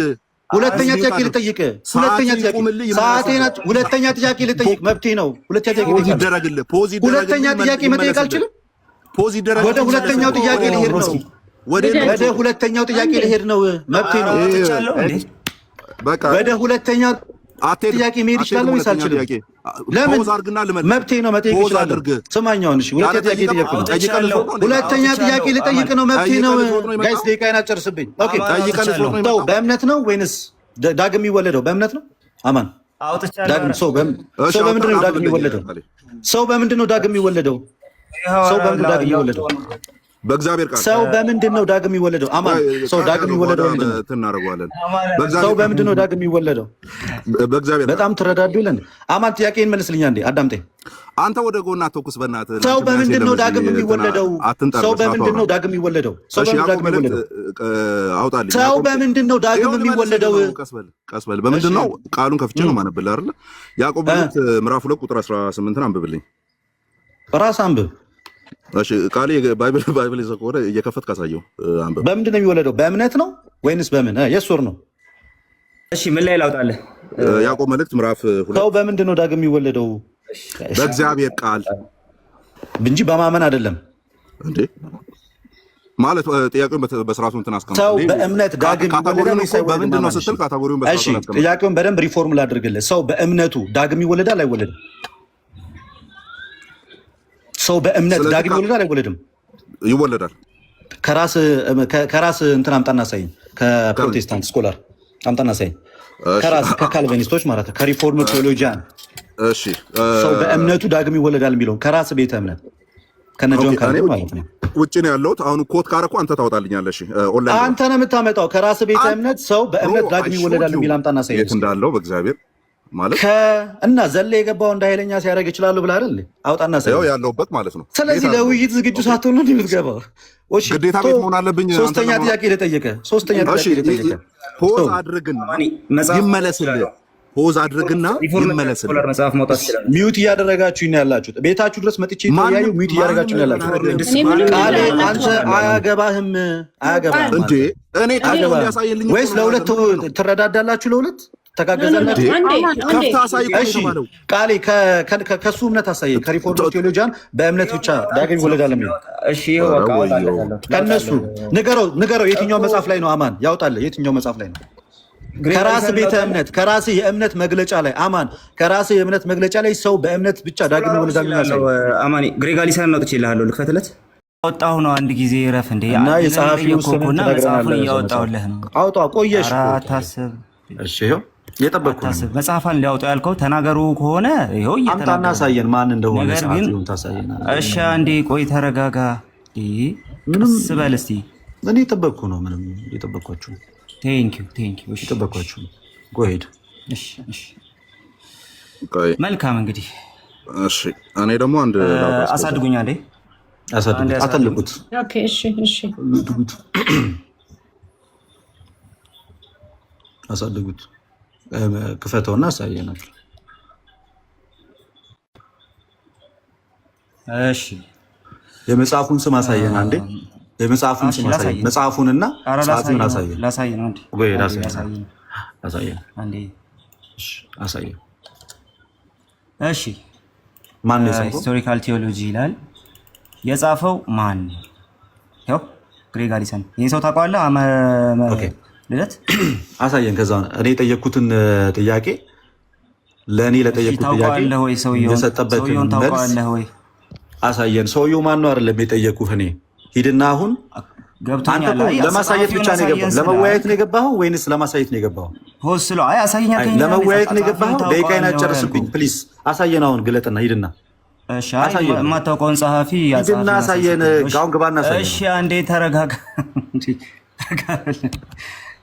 ሁለተኛ ጥያቄ ልጠይቅ። ሁለተኛ ጥያቄ ሰዓቴን ሁለተኛ ጥያቄ ልጠይቅ መብቴ ነው። ሁለተኛ ጥያቄ ይደረግልህ። ሁለተኛ ጥያቄ መጠየቅ አልችልም። ፖዝ ይደረግልህ። ወደ ሁለተኛው ጥያቄ ልሄድ ነው። ወደ ሁለተኛው ጥያቄ ልሄድ ነው። መብቴ ነው። ወደ ሁለተኛ ጥያቄ መሄድ ይችላለሁ ወይስ አልችልም? ለምን? መብቴ ነው፣ መጠየቅ ይችላለሁ። ስማኛውን እሺ፣ ሁለተኛ ጥያቄ ልጠይቅ ነው። ሁለተኛ ጥያቄ ልጠይቅ ነው፣ መብቴ ነው። ጋይስ ደቂቃዬን አትጨርስብኝ። ኦኬ፣ ተው። በእምነት ነው ወይንስ ዳግም የሚወለደው በእምነት ነው? አማን ዳግም ሰው በምንድን ነው ዳግም የሚወለደው? ሰው በምንድን ነው ዳግም የሚወለደው? ሰው በምንድን ነው ዳግም የሚወለደው? በእግዚአብሔር ቃል። ሰው በምንድን ነው ዳግም የሚወለደው? አማን ሰው ዳግም የሚወለደው ምንድን ነው? እናደርገዋለን። ሰው በምንድን ነው ዳግም የሚወለደው? በእግዚአብሔር በጣም ትረዳዱ ይለን። አማን ጥያቄን መልስልኛ እንዴ፣ አዳምጠኝ። አንተ ወደ ጎና ተኩስ በእናትህ። ሰው በምንድን ነው ዳግም የሚወለደው? ሰው በምንድን ነው ዳግም የሚወለደው? ሰው በምንድን ነው ዳግም የሚወለደው? አውጣልኝ። ሰው በምንድን ነው ዳግም የሚወለደው? ቀስ በል። በምንድን ነው? ቃሉን ከፍቼ ነው የማነብልህ አይደለ? ያዕቆብ መልእክት ምዕራፍ 2 ቁጥር 18 አንብብልኝ። ራስ አንብብ። እሺ ቃሌ ባይብል ይዘህ ከሆነ እየከፈትክ አሳየው። አንብብ። በምንድን ነው የሚወለደው? በእምነት ነው ወይንስ በምን? የሱር ነው። እሺ ምን ላይ ላውጣልህ? ያዕቆብ መልእክት ምዕራፍ 2። ሰው በምንድን ነው ዳግም የሚወለደው? በእግዚአብሔር ቃል እንጂ በማመን አይደለም እንዴ። ማለት ጥያቄውን በስርዓቱ እንትን አስቀምጥ። ሰው በእምነት ዳግም ይወለዳል ወይስ አይወለድም? በምንድን ነው ስትል ካታጎሪውን በስርዓቱ አስቀምጥ። እሺ ጥያቄውን በደንብ ሪፎርም ላድርግልህ። ሰው በእምነቱ ዳግም ይወለዳል አይወለድም? ሰው በእምነት ዳግም ይወለዳል አይወለድም? ይወለዳል። ከራስ እንትን አምጣና ሳይኝ፣ ከፕሮቴስታንት ስኮላር አምጣና ሳይኝ፣ ከራስ ከካልቪኒስቶች ማለት ነው፣ ከሪፎርም ቴዎሎጂያን። እሺ ሰው በእምነቱ ዳግም ይወለዳል የሚለውን ከራስ ቤተ እምነት ከነጆን ካለ ማለት ነው። ውጭ ነው ያለሁት አሁን። ኮት ካረኩ አንተ ታወጣልኛለህ። እሺ ኦንላይን አንተ ነው የምታመጣው። ከራስ ቤተ እምነት ሰው በእምነት ዳግም ይወለዳል የሚል አምጣና ሳይኝ የት እንዳለው በእግዚአብሔር ማለት እና ዘለ የገባው እንደ ኃይለኛ ሲያደርግ ይችላሉ ብለህ አይደል? አውጣና ሳይኝ ያው ያለሁበት ማለት ነው። ስለዚህ ለውይይት ዝግጁ ሳትሆን ነው የምትገባው። እሺ ግዴታ ቤት መሆን አለብኝ። ሶስተኛ ጥያቄ ልጠይቅህ። ፖዝ አድርግና ይመለስልህ። ፖዝ አድርግና ይመለስልህ። መጽሐፍ ማውጣት ይችላል። ሚዩት እያደረጋችሁኝ ነው ያላችሁት። ቤታችሁ ድረስ መጥቼ ይያዩ ሚዩት እያደረጋችሁኝ ያላችሁት። ቃሌ አንተ አያገባህም እንዴ? እኔ ታዲያ ያሳየልኝ ወይስ ለሁለት ትረዳዳላችሁ? ለሁለት ተጋገዛላችሁ? ከፍታ አሳይ ነው ቃሌ ከሱ እምነት አሳየኝ። ከሪፎርም ቴዎሎጂያን በእምነት ብቻ ዳግም ይወለዳል የሚለው እሺ ይሄው በቃ ከነሱ ንገረው። የትኛው መጽሐፍ ላይ ነው አማን ያውጣልህ? የትኛው መጽሐፍ ላይ ነው? ከራስ ቤተ እምነት ከራስ የእምነት መግለጫ ላይ አማን ከራስ የእምነት መግለጫ ላይ ሰው በእምነት ብቻ ዳግም ይወለዳል የሚለው አማን ግሬጋሊ ሳይን ነው ትችላለህ። ልክፈትለት ወጣሁ ነው አንድ ጊዜ ረፍ እንደ እና የጸሐፊው ስም መጽሐፉን እያወጣሁልህ ነው። አውጣ ቆየሽ። አታስብ። እሺ ይኸው የጠበቅኩ አታስብ። መጽሐፋን ሊያወጣው ያልከው ተናገሩ ከሆነ ይኸው አምጣና አሳየን ማን እንደሆነ ጸሐፊውን ታሳየና። እሺ አንዴ ቆይ ተረጋጋ። ምንም ስበል እስቲ። እኔ የጠበቅኩ ነው። ምንም የጠበቅኳችሁ ቴንኪው። እሺ የጠበቅኳችሁ ጎሄድ። እሺ መልካም እንግዲህ እሺ እኔ ደግሞ አንድ አሳድጉኛ እንዴ አተልቁት። ኦኬ እሺ አሳድጉት። ክፈተውና አሳየናል። እሺ የመጽሐፉን ስም አሳየን አንዴ። የመጽሐፉን ስም አሳየን። መጽሐፉንና ጸሐፊውን አሳየን። ላሳየን አንዴ ወይ ላሳየን አንዴ። እሺ አሳየን። እሺ ማን ነው የጻፈው? ሂስቶሪካል ቲዮሎጂ ይላል። የጻፈው ማን ነው? ያው ግሬጋሪሰን። ይሄን ሰው ታውቀዋለህ? ኦኬ ልደት አሳየን። ከዛ እኔ የጠየቅኩትን ጥያቄ ለእኔ ለጠየቅኩት ጥያቄ የሰጠበትን መልስ አሳየን። ሰውየው ማን ነው አይደለም የጠየቅኩህ እኔ። ሂድና አሁን ገብቶኛል። ለማሳየት ብቻ ነው የገባኸው? ለመወያየት ነው የገባኸው ወይንስ ለማሳየት ነው የገባኸው? ሆስሎ አይ አሳየኛ። ለመወያየት ነው የገባኸው? ደቂቃዬን አጨርስብኝ ፕሊዝ። አሳየን አሁን ግለጥና ሂድና። እሺ የማታውቀውን ጸሐፊ ሂድና አሳየን። አሁን ግባና አሳየን። እሺ አንዴ ተረጋጋ።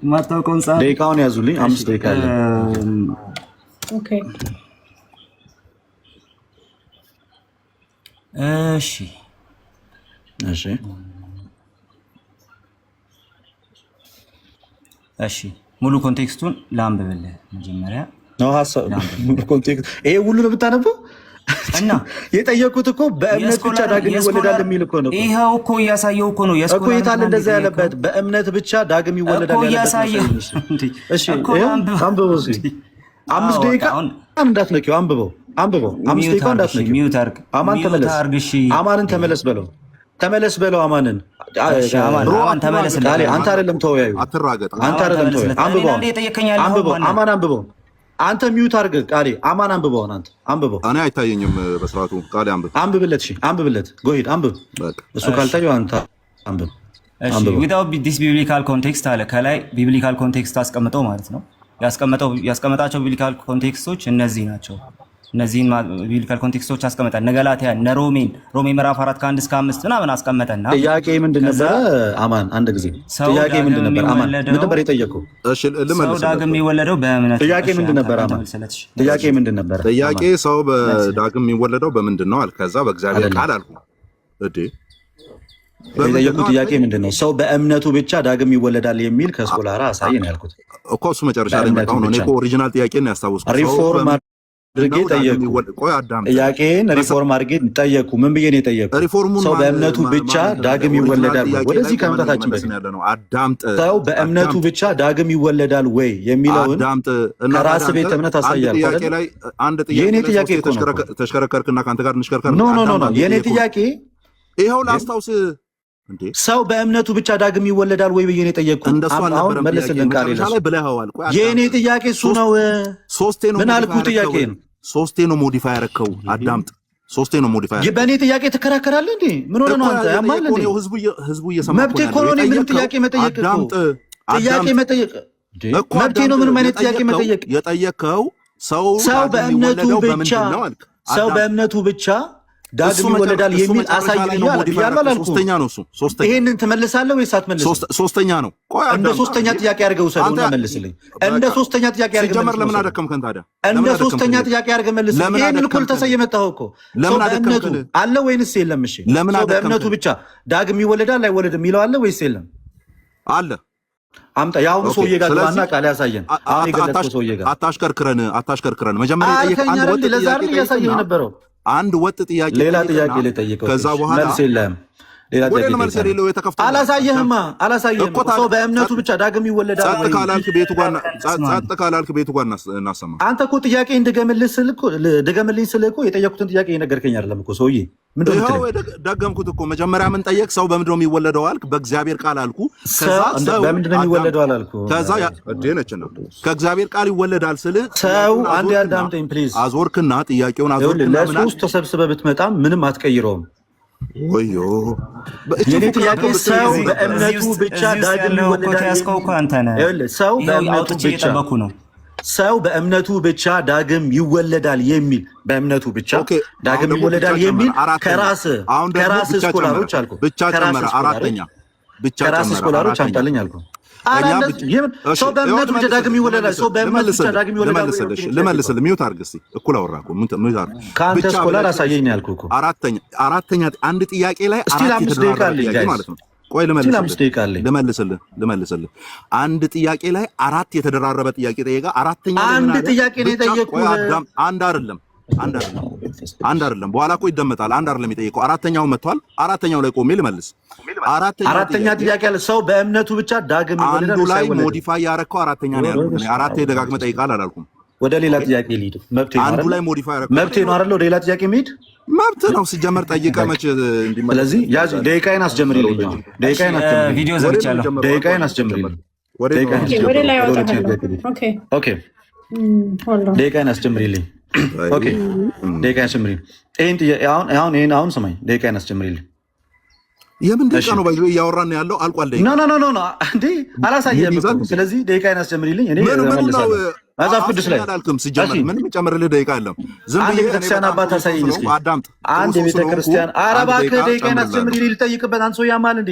የማታውቀውን ጸሐፊ ደቂቃውን ያዙልኝ። 5 ደቂቃ አለ። ኦኬ እሺ ሙሉ ኮንቴክስቱን ላንብብልህ መጀመሪያ ነው ሐሳብ። ሙሉ ኮንቴክስት ይሄ ሁሉ ነው የምታነበው? እና የጠየቁት እኮ በእምነት ብቻ ዳግም ይወለዳል የሚል እኮ ነው። ይሄው እኮ እያሳየው እኮ ነው እኮ የታለ እንደዛ ያለበት በእምነት ብቻ ዳግም ይወለዳል ያለበት። እሺ አንብበው። 5 ደቂቃ እንዳትነኪው። አንብበው 5 ደቂቃ እንዳትነኪው። አማን ተመለስ። አማንን ተመለስ በለው። አማንን አማን ተመለስ። አንተ አይደለም ተወያዩ። አትራገጥ። አንተ አይደለም ተወያዩ። አንብበው። አማን አንብበው። አንተ ሚዩት አድርገህ ቃሌ አማን አንብበው። አንተ አንብበው። እኔ አይታየኝም በስርዓቱ። ቃሌ አንብብለት። እሺ አንብብለት። ጎሂድ አንብብ። እሱ ካልታየው አንተ አንብብ። እሺ ዊዛውት ዲስ ቢብሊካል ኮንቴክስት አለ ከላይ። ቢብሊካል ኮንቴክስት አስቀምጠው ማለት ነው። ያስቀመጣቸው ቢብሊካል ኮንቴክስቶች እነዚህ ናቸው። እነዚህን ቢብሊካል ኮንቴክስቶች አስቀመጠ። ነገላትያ ሮሜ ምዕራፍ 4 ከ1 እስከ 5 ምናምን አስቀመጠና ጥያቄ ምንድን ነበረ? አማን አንድ ጊዜ ጥያቄ ምንድን ነበር? አማን ምን ነበር የጠየቀው? እሺ ልመልስ። ሰው ዳግም የሚወለደው በእምነት። ጥያቄ ምንድን ነበር? አማን ጥያቄ ምንድን ነበር? ጥያቄ ሰው በዳግም የሚወለደው በምንድን ነው? ከዛ በእግዚአብሔር ቃል አልኩ። እዴ የጠየቁት ጥያቄ ምንድን ነው? ሰው በእምነቱ ብቻ ዳግም ይወለዳል የሚል ከስኮላራ አሳይ ነው ያልኩት እኮ። እሱ መጨረሻ ላይ መጣው ነው። እኔ እኮ ኦሪጂናል ጥያቄ ነው ያስታውስኩት። ሪፎርም አድርጌ ጠየቁ። ጥያቄን ሪፎርም አድርጌ ጠየቁ። ምን ብዬ ነው የጠየቁት? ሰው በእምነቱ ብቻ ዳግም ይወለዳል ወይ? ወደዚህ ከመምጣታችን በፊት ሰው በእምነቱ ብቻ ዳግም ይወለዳል ወይ የሚለውን ከራስ ቤተ እምነት አሳያል። የኔ ጥያቄ እኮ ነው። ተሽከረከርክና ከአንተ ጋር እንሽከርከር። ኖ የኔ ጥያቄ ይኸው ላስታውስ ሰው በእምነቱ ብቻ ዳግም ይወለዳል ወይ ብዬ ነው የጠየቅኩት። እንደሱ አልነበረም መለስልን ቃል ላይ ብለኸዋል። ቆይ የእኔ ጥያቄ እሱ ነው። ምን አልኩህ? ጥያቄ ነው። ሶስቴ ነው ሞዲፋይ ያረከው። አዳምጥ። ሶስቴ ነው ሞዲፋይ ያረከው። በእኔ ጥያቄ ትከራከራለህ እንዴ? ምን ሆነ ነው አንተ? ያማል እንዴ? ህዝቡ እየሰማ መብቴ እኮ ነው። ምንም ጥያቄ መጠየቅ እኮ ጥያቄ መጠየቅ መብቴ ነው። ምንም አይነት ጥያቄ መጠየቅ የጠየቅከው ሰው በእምነቱ ብቻ ሰው በእምነቱ ብቻ ዳግም ይወለዳል የሚል አሳየኝ ያለው አላልኩም። ሶስተኛ ነው እሱ። ሶስተኛ ይሄንን ትመልሳለህ ወይስ አትመልስም? ሶስተኛ ነው። ቆይ እንደ ሶስተኛ ጥያቄ አድርገው ሰደውና መልስልኝ። እንደ ሶስተኛ ጥያቄ አድርገው ሲጀመር ለምን አደከምከን ታዲያ? እንደ ሶስተኛ ጥያቄ አድርገው መልስልኝ። ይሄንን እኮ ተሰየ መጣው እኮ ለምን አደከምከን? አለ ወይንስ የለም? እሺ ሰው በእምነቱ ብቻ ዳግም ይወለዳል አይወለድም የሚለው አለ ወይስ የለም? አለ። አምጣ። የአሁኑ ሰውዬ ጋር ግባና ቃል ያሳየን። አሁን የገለጽከው ሰውዬ ጋር አታሽከርክረን። መጀመሪያ የጠየቀ አንድ ወጥ ጥያቄ ያሳየኝ ነበረው። አንድ ወጥ ጥያቄ ሌላ ጥያቄ ልጠይቀው። ከዛ በኋላ መልስ የለም። ሌላ ጥያቄ አላሳየህማ። ሰው በእምነቱ ብቻ ዳግም ይወለዳል። ጸጥ ካላልክ ቤቱ ጋር እናሰማ። አንተ እኮ ጥያቄ ድገምልኝ ስልህ እኮ የጠየኩትን ጥያቄ የነገርከኝ አይደለም እኮ ሰውዬ። ይኸው ደገምኩት እኮ። መጀመሪያ ምን ጠየቅ? ሰው በምንድን ነው የሚወለደው አልክ። በእግዚአብሔር ቃል አልኩ። በምንድን ነው የሚወለደው አላልኩ። ከዛ ከእግዚአብሔር ቃል ይወለዳል ስልህ ሰው አንድ ያዳምጠኝ ፕሊዝ። አዞርክና ጥያቄውን አዞርክና ለሶስት ተሰብስበህ ብትመጣም ምንም አትቀይረውም። ወዮ የኔ ጥያቄ ሰው በእምነቱ ብቻ ዳግም ይወለዳል። ሰው በእምነቱ ብቻ ሰው በእምነቱ ብቻ ዳግም ይወለዳል የሚል በእምነቱ ብቻ ዳግም ይወለዳል የሚል ከራስ ስኮላሮች አልኩ። ጨመረ። አራተኛ ከራስ ስኮላሮች አምጣልኝ አልኩ። ሰው በእምነቱ ብቻ ዳግም ይወለዳል። ሰው በእምነቱ ብቻ ዳግም ይወለዳል። ልመልስልህ። ሚውት አድርግ እስኪ። እኩል አወራህ እኮ። ሚውት አድርግ። ከአንተ ስኮላር አሳየኝ ያልኩህ እኮ። አራተኛ አንድ ጥያቄ ላይ አራት የተደራረበ ማለት ነው። ቆይ ልመልስልህ። አንድ ጥያቄ ላይ አራት የተደራረበ ጥያቄ ጠየቀ። አራተኛ አንድ ጥያቄ ነው የጠየቁህ። አንድ አይደለም። በኋላ እኮ ይደመጣል። አንድ አይደለም የጠየቀው። አራተኛው መጥቷል። አራተኛው ላይ ቆሜ ልመልስ። አራተኛ ጥያቄ አለ። ሰው በእምነቱ ብቻ ዳግም ይወለዳል። አንዱ ላይ ሞዲፋይ ያረከው አራተኛ ነው ያልኩት። አራቴ ደጋግመህ ጠይቃል አላልኩም። ወደ ሌላ ጥያቄ ልሂድ። አንዱ ላይ ሞዲፋይ ያረከው መብቴ ነው አይደል? ወደ ሌላ ጥያቄ መሄድ መብት ነው ሲጀመር። ጠይቀህ መቼ እንዲመለስ። ስለዚህ ያዝ። ደቂቃዬን አስጀምሪልኝ። ቪዲዮ ዘግቻለሁ። ደቂቃዬን አስጀምሪልኝ። ወደ ላይ አወጣለሁ። ኦኬ ደቂቃዬን አስጀምሪልኝ። ኦኬ ደቂቃዬን አስጀምሪልኝ። አሁን ስማኝ። ደቂቃዬን አስጀምሪልኝ። የምን ደቂቃ ነው ባይዞ እያወራን ያለው? አልቋል ደቂቃ። ኖ እንዴ አላሳየህም። ስለዚህ ደቂቃዬን አስጀምሪልኝ። እኔ መጽሐፍ ቅዱስ ላይ አላልክም። ሲጀመር ምንም ጨምርልህ ደቂቃ የለም። አንድ የቤተክርስቲያን አባት አሳየኝ እስኪ። አዳምጥ። አንድ የቤተክርስቲያን ኧረ እባክህ ደቂቃዬን አስጀምሪልኝ ልጠይቅበት። አንተ ሰው ያማል እንዴ?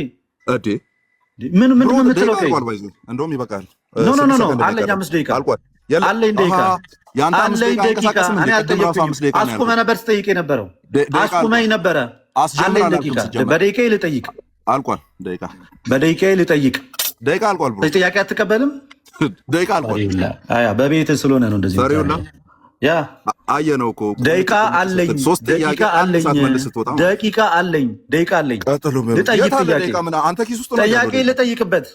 ምን የምትለው? እንደውም ይበቃል። ኖ አለኝ 5 ደቂቃ አለኝ ደቂቃ አለኝ ደቂቃ። እኔ አልጠየቅኩኝም። አስቁመህ ነበር ስጠይቅ የነበረው። አስቁመኝ ነበረ። አለኝ ደቂቃ። በደቂቃዬ ልጠይቅ። አልቋል ደቂቃ። በደቂቃዬ ልጠይቅ። ደቂቃ አልቋል ብሎ ጥያቄ አትቀበልም? ደቂቃ አልቋል። በቤትህ ስለሆነ ነው እንደዚህ ያ አየነው እኮ። ደቂቃ አለኝ። ደቂቃ አለኝ። ደቂቃ አለኝ። ደቂቃ አለኝ። ልጠይቅ። ጥያቄ ልጠይቅበት።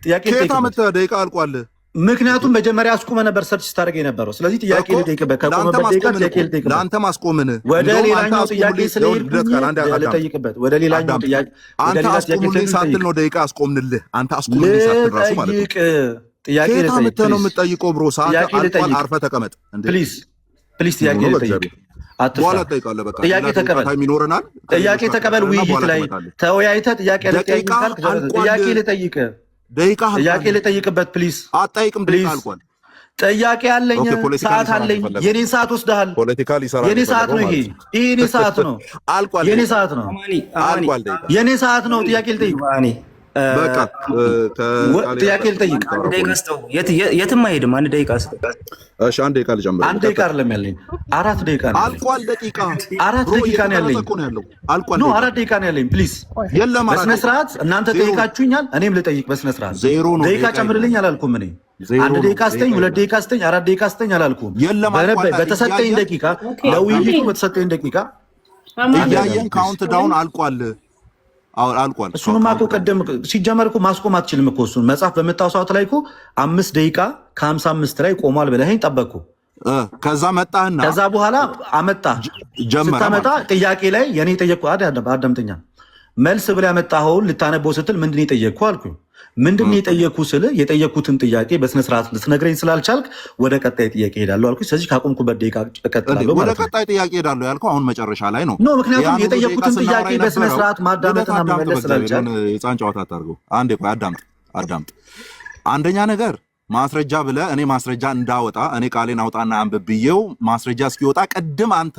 ጥያቄ ልጠይቅበት። ደቂቃ አልቋል። ምክንያቱም መጀመሪያ አስቁመህ ነበር ሰርች ስታደርግ የነበረው። ስለዚህ ጥያቄ ልጠይቅበት። ከቆመበት ደቂቃ ጥያቄ ልጠይቅበት። ለአንተ ማስቆምን ወደ ሌላኛው ጥያቄ ስለሄድኩኝ ልጠይቅበት። ወደ ሌላኛው ጥያቄ አንተ አስቆሙልኝ ሳትል ነው ደቂቃ አስቆምንልህ። አንተ አስቆሙልኝ ሳትል ራሱ ማለት ነው። ጥያቄ ልጠይቅ ነው የምትጠይቀው ብሮ። ሰዓት አልቋል። አርፈህ ተቀመጥ። ፕሊዝ ጥያቄ ልጠይቅ። በኋላ ትጠይቃለህ። በቃ ጥያቄ ተቀበል። ይኖረናል። ጥያቄ ተቀበል። ውይይት ላይ ተወያይተህ ጥያቄ ልጠይቅ ካልክ ጥያቄ ልጠይቅ። ጥያቄ ልጠይቅበት ፕሊዝ። አትጠይቅም። ደቂቃ አልቋል። ጥያቄ አለኝ። ሰዓት አለኝ። የኔ ሰዓት ወስደሃል። የኔ ሰዓት ነው። ይሄ የኔ ሰዓት ነው። የኔ ሰዓት ነው። የኔ ሰዓት ነው። ጥያቄ ልጠይቅ። በቃ ጥያቄ ልጠይቅ። የትም አይሄድም። አንድ ደቂቃ እሺ፣ አንድ ደቂቃ ልጨምር። አንድ ደቂቃ አይደለም ያለኝ፣ 4 ደቂቃ ነው። አልቋል። ደቂቃ 4 ደቂቃ ነው ያለኝ። አልቋል። 4 ደቂቃ ነው ያለኝ። ፕሊዝ በስነ ስርዓት እናንተ ጠይቃችሁኛል፣ እኔም ልጠይቅ በስነ ስርዓት። ደቂቃ ጨምርልኝ አላልኩም እኔ። 1 ደቂቃ ስጠኝ፣ 2 ደቂቃ ስጠኝ፣ 4 ደቂቃ ስጠኝ አላልኩም። በተሰጠኝ ደቂቃ፣ ለውይይቱ በተሰጠኝ ደቂቃ እያየን ካውንት ዳውን አልቋል። አልቋል። እሱንማ እኮ ቀደም ሲጀመር እኮ ማስቆም አትችልም እኮ። እሱን መጽሐፍ በመጣው ሰዓት ላይ እኮ 5 ደቂቃ ከ55 ላይ ቆሟል ብለኸኝ ጠበቅኩ። ከዛ መጣህና ከዛ በኋላ አመጣ ስታመጣ ጥያቄ ላይ የኔ ጠየቅኩ። አዳምጠኛ መልስ ብላ ያመጣኸውን ልታነበው ስትል ምንድን የጠየቅኩ አልኩ። ምንድን የጠየቅኩ ስል የጠየቅኩትን ጥያቄ በስነ ስርዓት ልትነግረኝ ስላልቻልክ ወደ ቀጣይ ጥያቄ ሄዳለሁ አልኩ። ስለዚህ ካቆምኩበት ደቂቃ እቀጥላለሁ ማለት ነው። ወደ ቀጣይ ጥያቄ ሄዳለሁ ያልከው አሁን መጨረሻ ላይ ነው። ኖ ምክንያቱም የጠየቅኩትን ጥያቄ በስነ ስርዓት ማዳመጥና መመለስ ስላልቻልክ የህፃን ጨዋታ አታድርገው። አንዴ ቆይ አዳምጥ። አንደኛ ነገር ማስረጃ ብለህ እኔ ማስረጃ እንዳወጣ እኔ ቃሌን አውጣና አንብብዬው ማስረጃ እስኪወጣ ቅድም አንተ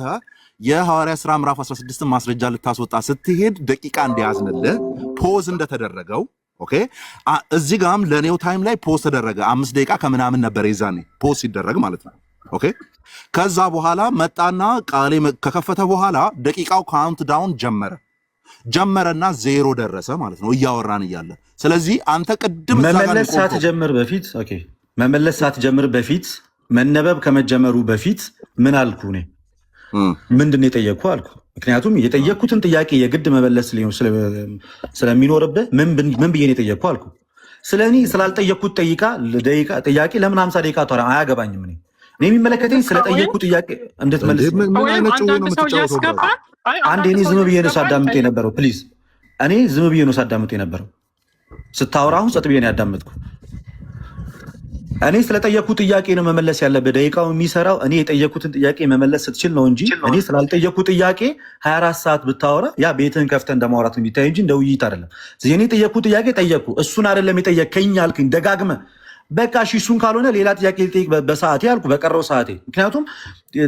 የሐዋርያ ሥራ ምዕራፍ 16 ማስረጃ ልታስወጣ ስትሄድ ደቂቃ እንዲያዝንልህ ፖዝ እንደተደረገው ኦኬ። እዚህ ጋርም ለኔው ታይም ላይ ፖዝ ተደረገ 5 ደቂቃ ከምናምን ነበር ይዛኔ ፖዝ ሲደረግ ማለት ነው ኦኬ። ከዛ በኋላ መጣና ቃሌ ከከፈተ በኋላ ደቂቃው ካውንት ዳውን ጀመረና 0 ደረሰ ማለት ነው እያወራን እያለ። ስለዚህ አንተ ቅድም መመለስ ሳትጀምር በፊት መነበብ ከመጀመሩ በፊት ምን አልኩ እኔ? ምንድን የጠየቅኩ አልኩ። ምክንያቱም የጠየቅኩትን ጥያቄ የግድ መመለስ ስለሚኖርብህ ምን ብዬ የጠየቅኩ አልኩ። ስለ እኔ ስላልጠየቅኩት ጥያቄ ለምን 50 ደቂቃ ተራ አያገባኝም። እኔ የሚመለከተኝ ስለጠየቅኩ ጥያቄ እንድትመልስ። አንድ እኔ ዝም ብዬ ነው ሳዳምጥ የነበረው። ፕሊዝ እኔ ዝም ብዬ ነው ሳዳምጥ የነበረው። ስታወራ አሁን ጸጥ ብዬ ነው ያዳመጥኩ። እኔ ስለጠየቅኩት ጥያቄ ነው መመለስ ያለብህ። ደቂቃው የሚሰራው እኔ የጠየቅኩትን ጥያቄ መመለስ ስትችል ነው እንጂ እኔ ስላልጠየቅኩት ጥያቄ 24 ሰዓት ብታወራ ያ ቤትህን ከፍተህ እንደማውራት የሚታይ እንጂ እንደ ውይይት አይደለም። ስለዚህ እኔ የጠየቅኩት ጥያቄ ጠየቅኩ። እሱን አይደለም የጠየቅከኝ አልክኝ ደጋግመህ። በቃ እሺ እሱን ካልሆነ ሌላ ጥያቄ ልጠይቅ በሰዓቴ አልኩ፣ በቀረው ሰዓቴ። ምክንያቱም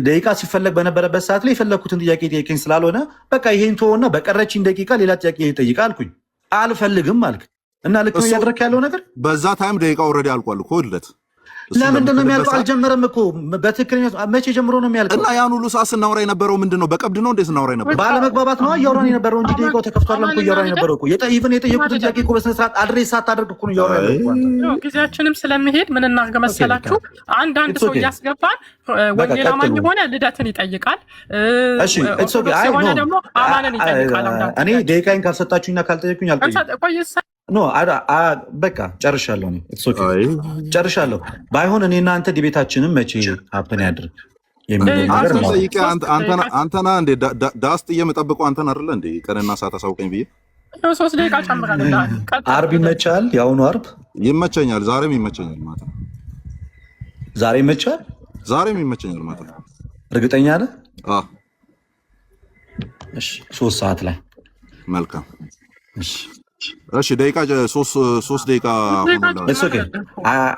ደቂቃ ሲፈለግ በነበረበት ሰዓት ላይ የፈለግኩትን ጥያቄ ጠየቀኝ ስላልሆነ በቃ ይሄን ተወውና በቀረችኝ ደቂቃ ሌላ ጥያቄ ልጠይቅ አልኩኝ። አልፈልግም አልክ እና ልክ ነው እያደረክ ያለው ነገር። በዛ ታይም ደቂቃ ኦልሬዲ አልቋል እኮ ልደት። ለምንድን ነው የሚያልቀው? አልጀመረም እኮ በትክክለኛ መቼ ጀምሮ ነው የሚያልቀው? እና ያን ሁሉ ሰዓት ስናወራ የነበረው ምንድን ነው? በቀብድ ነው እንዴ ስናወራ የነበረው? ባለመግባባት ነው እያወራን የነበረው እንጂ ደቂቃው ተከፍቷል እኮ እያወራን የነበረው እኮ። ኢቭን የጠየቁትን ጥያቄ እኮ በስነ ስርዓት አድሬስ ሳታደርግ እኮ ነው እያወራን የነበረው። ጊዜያችንም ስለሚሄድ ምን እናድርግ መሰላችሁ? አንዳንድ ሰው እያስገባን ወንጌል አማኝ ሆነ ልደትን ይጠይቃል። እሺ እሱ ሆነ ደግሞ አማንን ይጠይቃል። እኔ ደቂቃዬን ካልሰጣችሁኝና ካልጠየቁኝ አልቆይም። ኖ በቃ ጨርሻለሁ። ጨርሻለሁ። ባይሆን እኔ እናንተ ዲቤታችንም መቼ ሀፕን ያድርግ የሚለው ነገር አንተና እንዴ ዳስት እየመጠብቀው አንተን አይደለ እንዴ ቀንና ሰዓት አሳውቀኝ ብዬ 3 ደቂቃ ጨምራለሁ። አርብ ይመቻል? የአሁኑ አርብ ይመቸኛል። ዛሬም ይመቸኛል። ማታ ዛሬ ይመቻል? ዛሬም ይመቸኛል። ማታ እርግጠኛ ነህ? እሺ 3 ሰዓት ላይ መልካም። እሺ ደቂቃ 3 ደቂቃ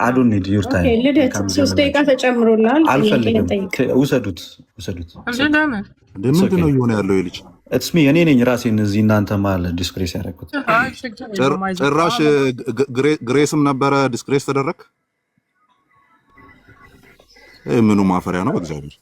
አዱን ኒድ ዩር ታይም ልደት 3 ደቂቃ ተጨምሮላል። አልፈልግም። ውሰዱት። ምንድን ነው እየሆነ ያለው? የልጅ ሚ እኔ ነኝ ራሴን እዚህ እናንተ መሀል ዲስክሬስ ያደረኩት። ጭራሽ ግሬስም ነበረ ዲስክሬስ ተደረግ። ምኑ ማፈሪያ ነው በእግዚአብሔር።